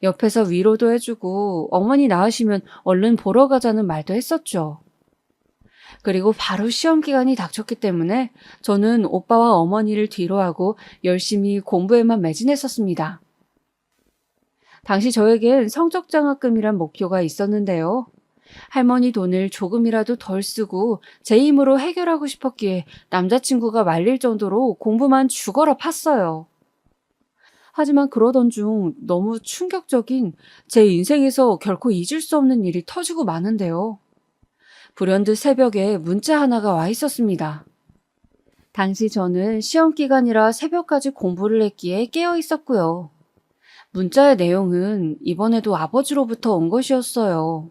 옆에서 위로도 해주고 어머니 나으시면 얼른 보러 가자는 말도 했었죠. 그리고 바로 시험 기간이 닥쳤기 때문에 저는 오빠와 어머니를 뒤로하고 열심히 공부에만 매진했었습니다. 당시 저에겐 성적장학금이란 목표가 있었는데요. 할머니 돈을 조금이라도 덜 쓰고 제 힘으로 해결하고 싶었기에 남자친구가 말릴 정도로 공부만 죽어라 팠어요. 하지만 그러던 중 너무 충격적인 제 인생에서 결코 잊을 수 없는 일이 터지고 마는데요. 불현듯 새벽에 문자 하나가 와 있었습니다. 당시 저는 시험 기간이라 새벽까지 공부를 했기에 깨어 있었고요. 문자의 내용은 이번에도 아버지로부터 온 것이었어요.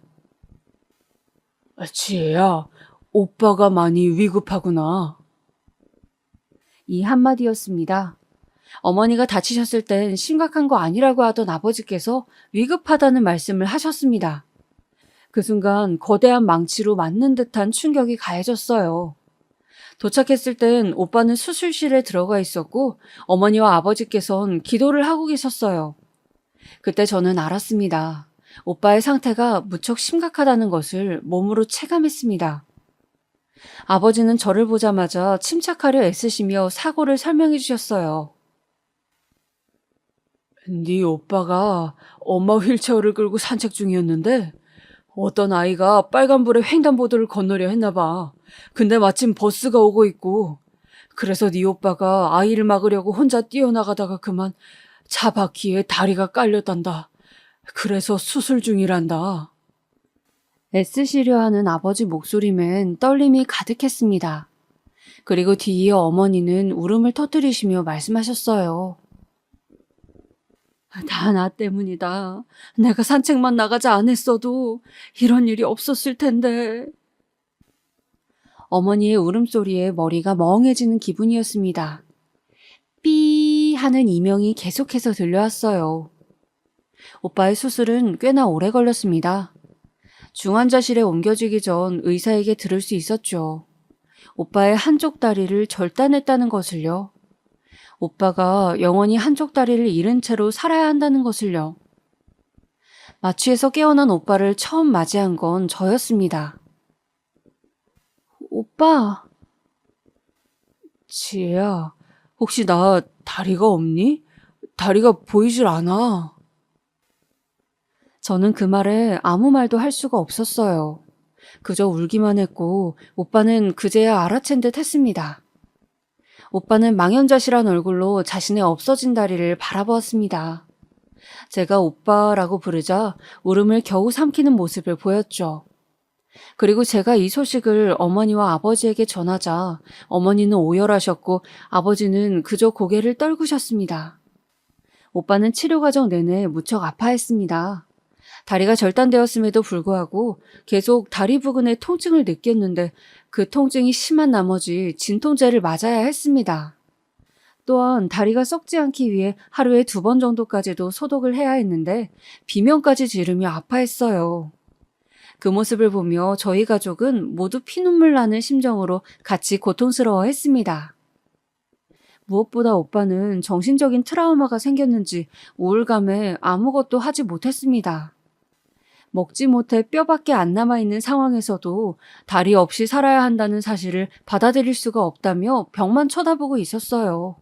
지혜야, 오빠가 많이 위급하구나. 이 한마디였습니다. 어머니가 다치셨을 땐 심각한 거 아니라고 하던 아버지께서 위급하다는 말씀을 하셨습니다. 그 순간 거대한 망치로 맞는 듯한 충격이 가해졌어요. 도착했을 땐 오빠는 수술실에 들어가 있었고 어머니와 아버지께선 기도를 하고 계셨어요. 그때 저는 알았습니다. 오빠의 상태가 무척 심각하다는 것을 몸으로 체감했습니다. 아버지는 저를 보자마자 침착하려 애쓰시며 사고를 설명해 주셨어요. 네 오빠가 엄마 휠체어를 끌고 산책 중이었는데 어떤 아이가 빨간불에 횡단보도를 건너려 했나 봐. 근데 마침 버스가 오고 있고 그래서 네 오빠가 아이를 막으려고 혼자 뛰어나가다가 그만 차 바퀴에 다리가 깔렸단다. 그래서 수술 중이란다. 애쓰시려 하는 아버지 목소리맨 떨림이 가득했습니다. 그리고 뒤이어 어머니는 울음을 터뜨리시며 말씀하셨어요. 다 나 때문이다. 내가 산책만 나가지 않았어도 이런 일이 없었을 텐데. 어머니의 울음소리에 머리가 멍해지는 기분이었습니다. 삐 하는 이명이 계속해서 들려왔어요. 오빠의 수술은 꽤나 오래 걸렸습니다. 중환자실에 옮겨지기 전 의사에게 들을 수 있었죠. 오빠의 한쪽 다리를 절단했다는 것을요. 오빠가 영원히 한쪽 다리를 잃은 채로 살아야 한다는 것을요. 마취에서 깨어난 오빠를 처음 맞이한 건 저였습니다. 오빠. 지혜야, 혹시 나 다리가 없니? 다리가 보이질 않아. 저는 그 말에 아무 말도 할 수가 없었어요. 그저 울기만 했고 오빠는 그제야 알아챈 듯 했습니다. 오빠는 망연자실한 얼굴로 자신의 없어진 다리를 바라보았습니다. 제가 오빠라고 부르자 울음을 겨우 삼키는 모습을 보였죠. 그리고 제가 이 소식을 어머니와 아버지에게 전하자 어머니는 오열하셨고 아버지는 그저 고개를 떨구셨습니다. 오빠는 치료 과정 내내 무척 아파했습니다. 다리가 절단되었음에도 불구하고 계속 다리 부근의 통증을 느꼈는데 그 통증이 심한 나머지 진통제를 맞아야 했습니다. 또한 다리가 썩지 않기 위해 하루에 2번 정도까지도 소독을 해야 했는데 비명까지 지르며 아파했어요. 그 모습을 보며 저희 가족은 모두 피눈물 나는 심정으로 같이 고통스러워했습니다. 무엇보다 오빠는 정신적인 트라우마가 생겼는지 우울감에 아무것도 하지 못했습니다. 먹지 못해 뼈밖에 안 남아있는 상황에서도 다리 없이 살아야 한다는 사실을 받아들일 수가 없다며 벽만 쳐다보고 있었어요.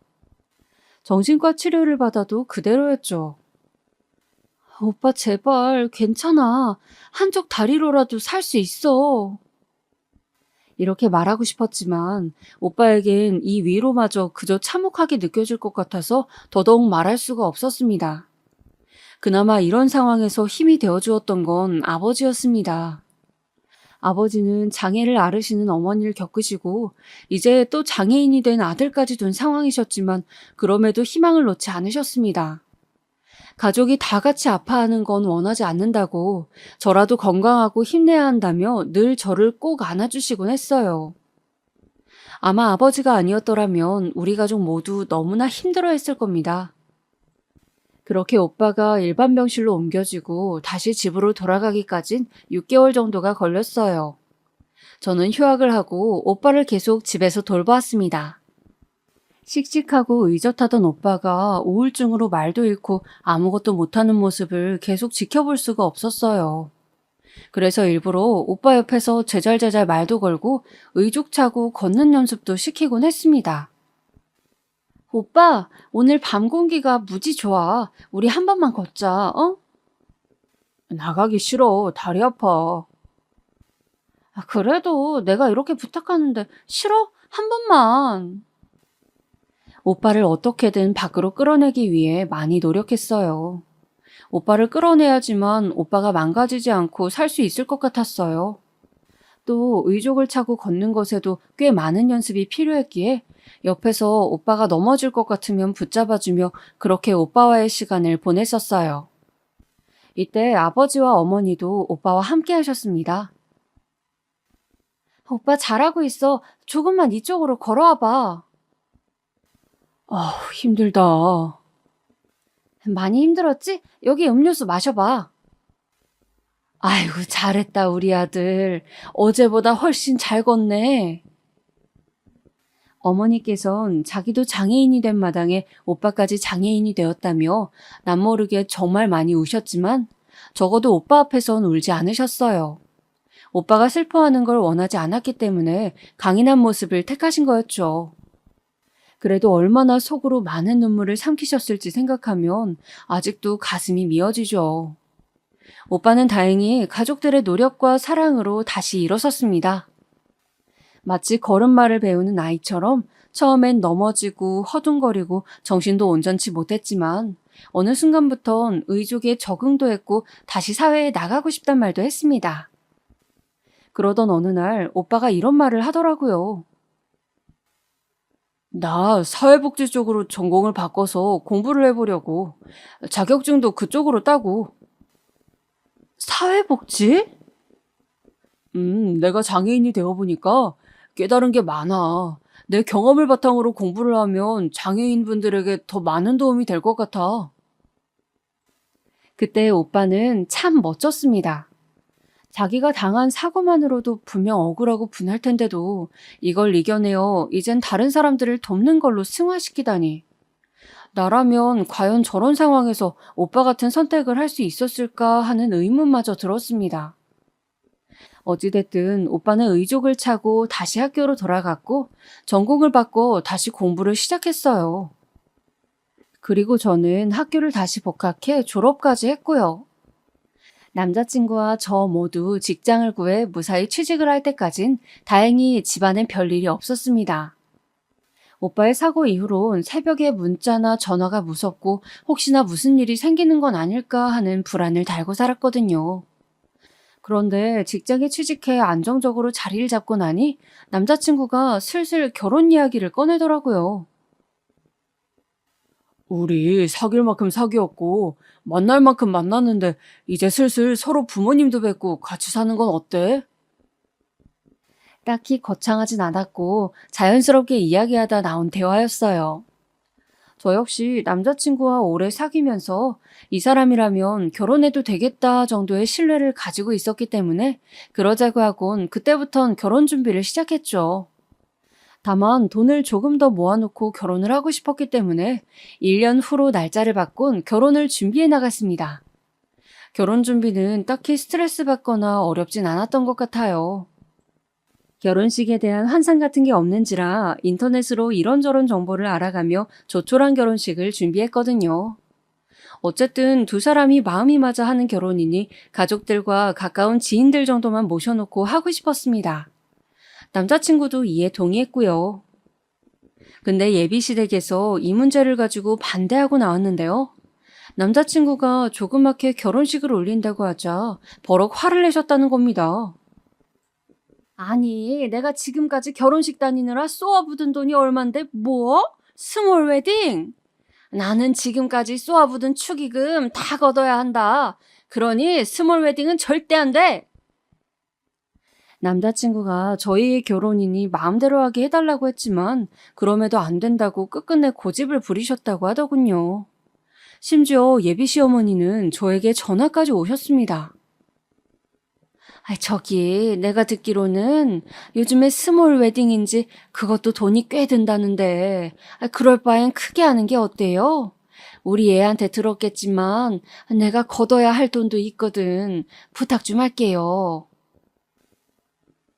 정신과 치료를 받아도 그대로였죠. 오빠 제발 괜찮아. 한쪽 다리로라도 살 수 있어. 이렇게 말하고 싶었지만 오빠에겐 이 위로마저 그저 참혹하게 느껴질 것 같아서 더더욱 말할 수가 없었습니다. 그나마 이런 상황에서 힘이 되어주었던 건 아버지였습니다. 아버지는 장애를 앓으시는 어머니를 겪으시고 이제 또 장애인이 된 아들까지 둔 상황이셨지만 그럼에도 희망을 놓지 않으셨습니다. 가족이 다 같이 아파하는 건 원하지 않는다고 저라도 건강하고 힘내야 한다며 늘 저를 꼭 안아주시곤 했어요. 아마 아버지가 아니었더라면 우리 가족 모두 너무나 힘들어했을 겁니다. 그렇게 오빠가 일반 병실로 옮겨지고 다시 집으로 돌아가기까진 6개월 정도가 걸렸어요. 저는 휴학을 하고 오빠를 계속 집에서 돌보았습니다. 씩씩하고 의젓하던 오빠가 우울증으로 말도 잃고 아무것도 못하는 모습을 계속 지켜볼 수가 없었어요. 그래서 일부러 오빠 옆에서 제잘제잘 말도 걸고 의족차고 걷는 연습도 시키곤 했습니다. 오빠, 오늘 밤 공기가 무지 좋아. 우리 한 번만 걷자, 어? 나가기 싫어. 다리 아파. 그래도 내가 이렇게 부탁하는데 싫어? 한 번만. 오빠를 어떻게든 밖으로 끌어내기 위해 많이 노력했어요. 오빠를 끌어내야지만 오빠가 망가지지 않고 살 수 있을 것 같았어요. 또 의족을 차고 걷는 것에도 꽤 많은 연습이 필요했기에 옆에서 오빠가 넘어질 것 같으면 붙잡아주며 그렇게 오빠와의 시간을 보냈었어요. 이때 아버지와 어머니도 오빠와 함께 하셨습니다. 오빠 잘하고 있어. 조금만 이쪽으로 걸어와봐. 힘들다. 많이 힘들었지? 여기 음료수 마셔봐. 아이고, 잘했다, 우리 아들. 어제보다 훨씬 잘 걷네. 어머니께선 자기도 장애인이 된 마당에 오빠까지 장애인이 되었다며 남모르게 정말 많이 우셨지만 적어도 오빠 앞에선 울지 않으셨어요. 오빠가 슬퍼하는 걸 원하지 않았기 때문에 강인한 모습을 택하신 거였죠. 그래도 얼마나 속으로 많은 눈물을 삼키셨을지 생각하면 아직도 가슴이 미어지죠. 오빠는 다행히 가족들의 노력과 사랑으로 다시 일어섰습니다. 마치 걸음마를 배우는 아이처럼 처음엔 넘어지고 허둥거리고 정신도 온전치 못했지만 어느 순간부턴 의족에 적응도 했고 다시 사회에 나가고 싶단 말도 했습니다. 그러던 어느 날 오빠가 이런 말을 하더라고요. 나 사회복지 쪽으로 전공을 바꿔서 공부를 해보려고. 자격증도 그쪽으로 따고. 사회복지? 내가 장애인이 되어보니까 깨달은 게 많아. 내 경험을 바탕으로 공부를 하면 장애인분들에게 더 많은 도움이 될 것 같아. 그때 오빠는 참 멋졌습니다. 자기가 당한 사고만으로도 분명 억울하고 분할 텐데도 이걸 이겨내어 이젠 다른 사람들을 돕는 걸로 승화시키다니. 나라면 과연 저런 상황에서 오빠 같은 선택을 할 수 있었을까 하는 의문마저 들었습니다. 어찌됐든 오빠는 의족을 차고 다시 학교로 돌아갔고 전공을 바꿔 다시 공부를 시작했어요. 그리고 저는 학교를 다시 복학해 졸업까지 했고요. 남자친구와 저 모두 직장을 구해 무사히 취직을 할 때까진 다행히 집안엔 별일이 없었습니다. 오빠의 사고 이후론 새벽에 문자나 전화가 무섭고 혹시나 무슨 일이 생기는 건 아닐까 하는 불안을 달고 살았거든요. 그런데 직장에 취직해 안정적으로 자리를 잡고 나니 남자친구가 슬슬 결혼 이야기를 꺼내더라고요. 우리 사귈 만큼 사귀었고 만날 만큼 만났는데 이제 슬슬 서로 부모님도 뵙고 같이 사는 건 어때? 딱히 거창하진 않았고 자연스럽게 이야기하다 나온 대화였어요. 저 역시 남자친구와 오래 사귀면서 이 사람이라면 결혼해도 되겠다 정도의 신뢰를 가지고 있었기 때문에 그러자고 하곤 그때부턴 결혼 준비를 시작했죠. 다만 돈을 조금 더 모아놓고 결혼을 하고 싶었기 때문에 1년 후로 날짜를 바꾼 결혼을 준비해 나갔습니다. 결혼 준비는 딱히 스트레스 받거나 어렵진 않았던 것 같아요. 결혼식에 대한 환상 같은 게 없는지라 인터넷으로 이런저런 정보를 알아가며 조촐한 결혼식을 준비했거든요. 어쨌든 두 사람이 마음이 맞아 하는 결혼이니 가족들과 가까운 지인들 정도만 모셔놓고 하고 싶었습니다. 남자친구도 이에 동의했고요. 근데 예비시댁에서 이 문제를 가지고 반대하고 나왔는데요. 남자친구가 조그맣게 결혼식을 올린다고 하자 버럭 화를 내셨다는 겁니다. 아니, 내가 지금까지 결혼식 다니느라 쏘아붙은 돈이 얼만데 뭐? 스몰 웨딩? 나는 지금까지 쏘아붙은 축의금 다 걷어야 한다. 그러니 스몰 웨딩은 절대 안 돼. 남자친구가 저희의 결혼이니 마음대로 하게 해달라고 했지만 그럼에도 안 된다고 끝끝내 고집을 부리셨다고 하더군요. 심지어 예비 시어머니는 저에게 전화까지 오셨습니다. 저기 내가 듣기로는 요즘에 스몰 웨딩인지 그것도 돈이 꽤 든다는데 그럴 바엔 크게 하는 게 어때요? 우리 애한테 들었겠지만 내가 걷어야 할 돈도 있거든. 부탁 좀 할게요.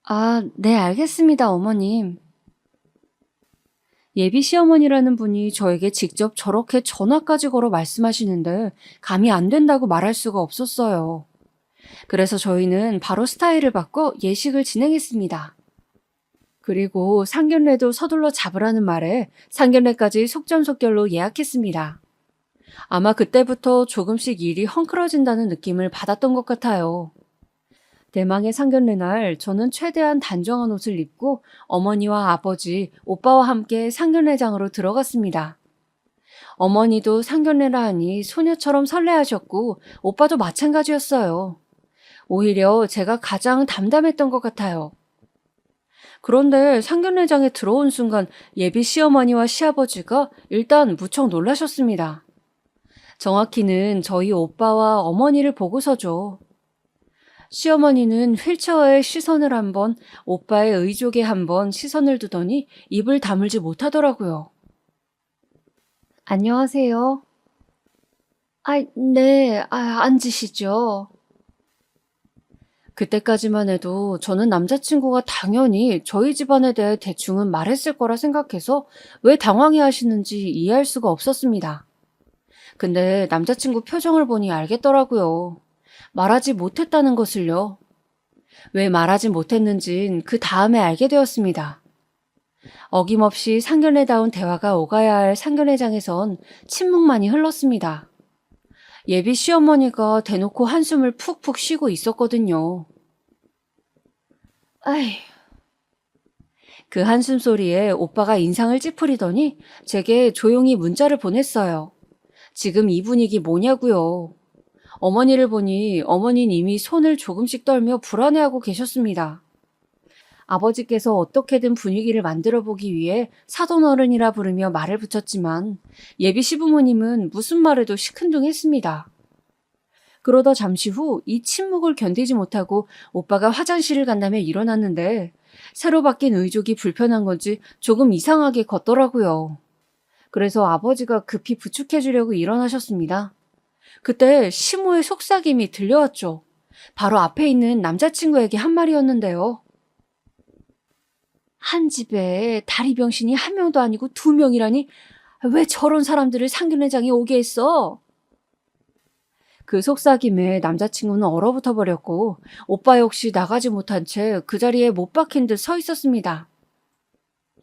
아, 네, 알겠습니다, 어머님. 예비 시어머니라는 분이 저에게 직접 저렇게 전화까지 걸어 말씀하시는데 감이 안 된다고 말할 수가 없었어요. 그래서 저희는 바로 스타일을 바꿔 예식을 진행했습니다. 그리고 상견례도 서둘러 잡으라는 말에 상견례까지 속전속결로 예약했습니다. 아마 그때부터 조금씩 일이 헝클어진다는 느낌을 받았던 것 같아요. 대망의 상견례 날 저는 최대한 단정한 옷을 입고 어머니와 아버지, 오빠와 함께 상견례장으로 들어갔습니다. 어머니도 상견례라 하니 소녀처럼 설레하셨고 오빠도 마찬가지였어요. 오히려 제가 가장 담담했던 것 같아요. 그런데 상견례장에 들어온 순간 예비 시어머니와 시아버지가 일단 무척 놀라셨습니다. 정확히는 저희 오빠와 어머니를 보고서죠. 시어머니는 휠체어에 시선을 한 번, 오빠의 의족에 한 번 시선을 두더니 입을 다물지 못하더라고요. 안녕하세요. 네, 앉으시죠. 그때까지만 해도 저는 남자친구가 당연히 저희 집안에 대해 대충은 말했을 거라 생각해서 왜 당황해 하시는지 이해할 수가 없었습니다. 근데 남자친구 표정을 보니 알겠더라고요. 말하지 못했다는 것을요. 왜 말하지 못했는진 그 다음에 알게 되었습니다. 어김없이 상견례다운 대화가 오가야 할 상견례장에선 침묵만이 흘렀습니다. 예비 시어머니가 대놓고 한숨을 푹푹 쉬고 있었거든요. 아이, 그 한숨 소리에 오빠가 인상을 찌푸리더니 제게 조용히 문자를 보냈어요. 지금 이 분위기 뭐냐고요. 어머니를 보니 어머니는 이미 손을 조금씩 떨며 불안해하고 계셨습니다. 아버지께서 어떻게든 분위기를 만들어 보기 위해 사돈어른이라 부르며 말을 붙였지만 예비 시부모님은 무슨 말에도 시큰둥했습니다. 그러다 잠시 후 이 침묵을 견디지 못하고 오빠가 화장실을 간다며 일어났는데 새로 바뀐 의족이 불편한 건지 조금 이상하게 걷더라고요. 그래서 아버지가 급히 부축해 주려고 일어나셨습니다. 그때 시모의 속삭임이 들려왔죠. 바로 앞에 있는 남자친구에게 한 말이었는데요. 한 집에 다리병신이 한 명도 아니고 두 명이라니 왜 저런 사람들을 상견례장에 오게 했어? 그 속삭임에 남자친구는 얼어붙어 버렸고 오빠 역시 나가지 못한 채 그 자리에 못 박힌 듯 서 있었습니다.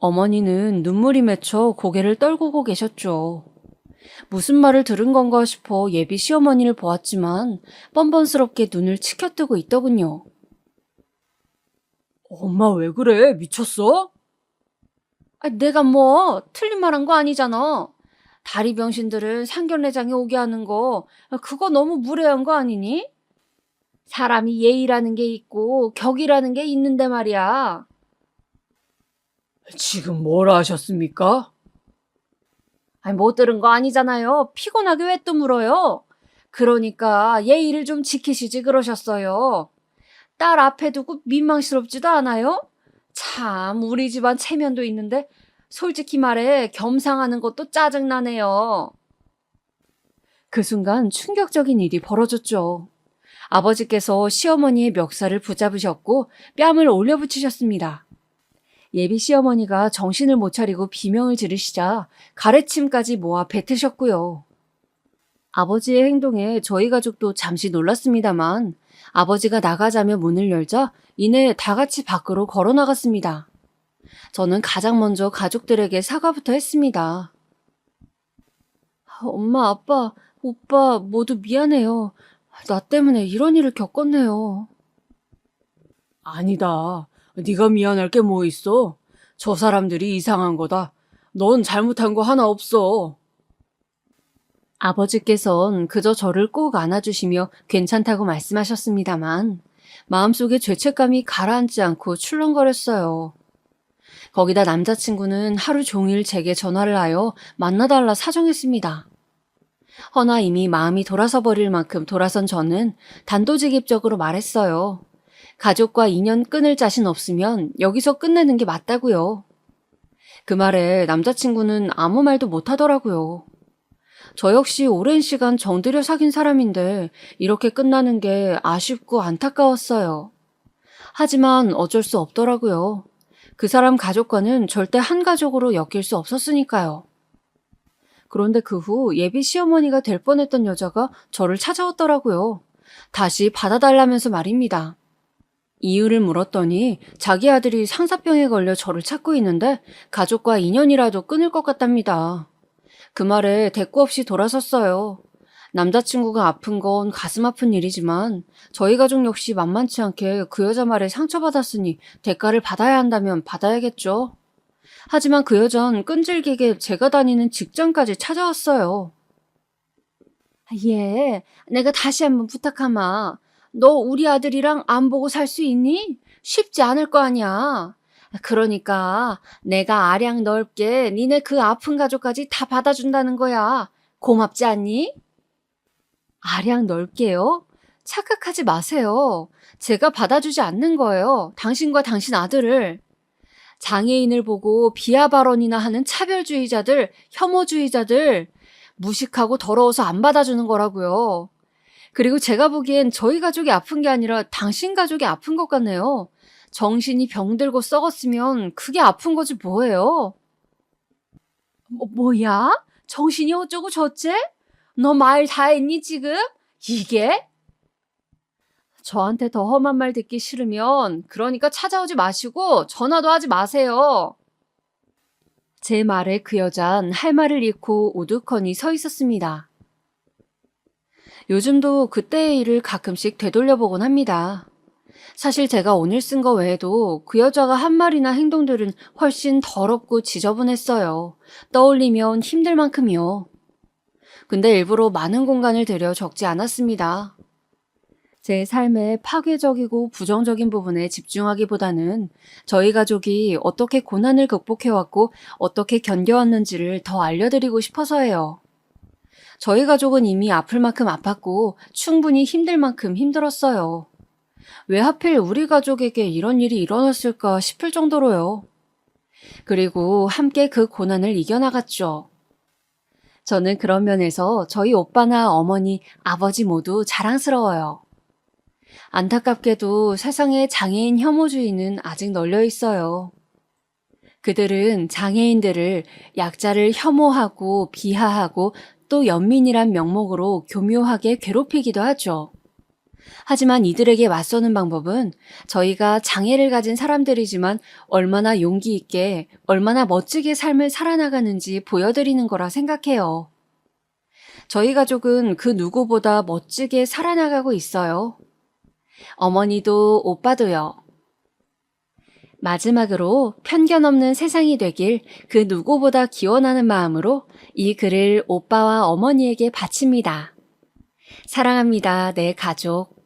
어머니는 눈물이 맺혀 고개를 떨구고 계셨죠. 무슨 말을 들은 건가 싶어 예비 시어머니를 보았지만 뻔뻔스럽게 눈을 치켜뜨고 있더군요. 엄마 왜 그래? 미쳤어? 내가 뭐 틀린 말 한 거 아니잖아. 다리 병신들은 상견례장에 오게 하는 거 그거 너무 무례한 거 아니니? 사람이 예의라는 게 있고 격이라는 게 있는데 말이야. 지금 뭐라 하셨습니까? 못 들은 거 아니잖아요. 피곤하게 왜 또 물어요? 그러니까 예의를 좀 지키시지 그러셨어요. 딸 앞에 두고 민망스럽지도 않아요? 참 우리 집안 체면도 있는데 솔직히 말해 겸상하는 것도 짜증나네요. 그 순간 충격적인 일이 벌어졌죠. 아버지께서 시어머니의 멱살을 붙잡으셨고 뺨을 올려붙이셨습니다. 예비 시어머니가 정신을 못 차리고 비명을 지르시자 가래침까지 모아 뱉으셨고요. 아버지의 행동에 저희 가족도 잠시 놀랐습니다만 아버지가 나가자며 문을 열자 이내 다 같이 밖으로 걸어 나갔습니다. 저는 가장 먼저 가족들에게 사과부터 했습니다. 엄마, 아빠, 오빠 모두 미안해요. 나 때문에 이런 일을 겪었네요. 아니다. 네가 미안할 게 뭐 있어? 저 사람들이 이상한 거다. 넌 잘못한 거 하나 없어. 아버지께선 그저 저를 꼭 안아주시며 괜찮다고 말씀하셨습니다만 마음속에 죄책감이 가라앉지 않고 출렁거렸어요. 거기다 남자친구는 하루 종일 제게 전화를 하여 만나달라 사정했습니다. 허나 이미 마음이 돌아서 버릴 만큼 돌아선 저는 단도직입적으로 말했어요. 가족과 인연 끊을 자신 없으면 여기서 끝내는 게 맞다고요. 그 말에 남자친구는 아무 말도 못하더라고요. 저 역시 오랜 시간 정들여 사귄 사람인데 이렇게 끝나는 게 아쉽고 안타까웠어요. 하지만 어쩔 수 없더라고요. 그 사람 가족과는 절대 한 가족으로 엮일 수 없었으니까요. 그런데 그 후 예비 시어머니가 될 뻔했던 여자가 저를 찾아왔더라고요. 다시 받아달라면서 말입니다. 이유를 물었더니 자기 아들이 상사병에 걸려 저를 찾고 있는데 가족과 인연이라도 끊을 것 같답니다. 그 말에 대꾸 없이 돌아섰어요. 남자친구가 아픈 건 가슴 아픈 일이지만 저희 가족 역시 만만치 않게 그 여자 말에 상처받았으니 대가를 받아야 한다면 받아야겠죠. 하지만 그 여자는 끈질기게 제가 다니는 직장까지 찾아왔어요. 예, 내가 다시 한번 부탁하마. 너 우리 아들이랑 안 보고 살 수 있니? 쉽지 않을 거 아니야. 그러니까 내가 아량 넓게 니네 그 아픈 가족까지 다 받아준다는 거야. 고맙지 않니? 아량 넓게요? 착각하지 마세요. 제가 받아주지 않는 거예요. 당신과 당신 아들을. 장애인을 보고 비하 발언이나 하는 차별주의자들, 혐오주의자들, 무식하고 더러워서 안 받아주는 거라고요. 그리고 제가 보기엔 저희 가족이 아픈 게 아니라 당신 가족이 아픈 것 같네요. 정신이 병들고 썩었으면 그게 아픈 거지 뭐예요? 뭐야? 정신이 어쩌고 저째? 너 말 다 했니 지금? 이게? 저한테 더 험한 말 듣기 싫으면 그러니까 찾아오지 마시고 전화도 하지 마세요. 제 말에 그 여잔 할 말을 잃고 우두커니 서 있었습니다. 요즘도 그때의 일을 가끔씩 되돌려보곤 합니다. 사실 제가 오늘 쓴 거 외에도 그 여자가 한 말이나 행동들은 훨씬 더럽고 지저분했어요. 떠올리면 힘들 만큼이요. 근데 일부러 많은 공간을 들여 적지 않았습니다. 제 삶의 파괴적이고 부정적인 부분에 집중하기보다는 저희 가족이 어떻게 고난을 극복해왔고 어떻게 견뎌왔는지를 더 알려드리고 싶어서예요. 저희 가족은 이미 아플 만큼 아팠고 충분히 힘들 만큼 힘들었어요. 왜 하필 우리 가족에게 이런 일이 일어났을까 싶을 정도로요. 그리고 함께 그 고난을 이겨나갔죠. 저는 그런 면에서 저희 오빠나 어머니, 아버지 모두 자랑스러워요. 안타깝게도 세상에 장애인 혐오주의는 아직 널려 있어요. 그들은 장애인들을 약자를 혐오하고 비하하고 또 연민이란 명목으로 교묘하게 괴롭히기도 하죠. 하지만 이들에게 맞서는 방법은 저희가 장애를 가진 사람들이지만 얼마나 용기 있게, 얼마나 멋지게 삶을 살아나가는지 보여드리는 거라 생각해요. 저희 가족은 그 누구보다 멋지게 살아나가고 있어요. 어머니도 오빠도요. 마지막으로 편견 없는 세상이 되길 그 누구보다 기원하는 마음으로 이 글을 오빠와 어머니에게 바칩니다. 사랑합니다, 내 가족.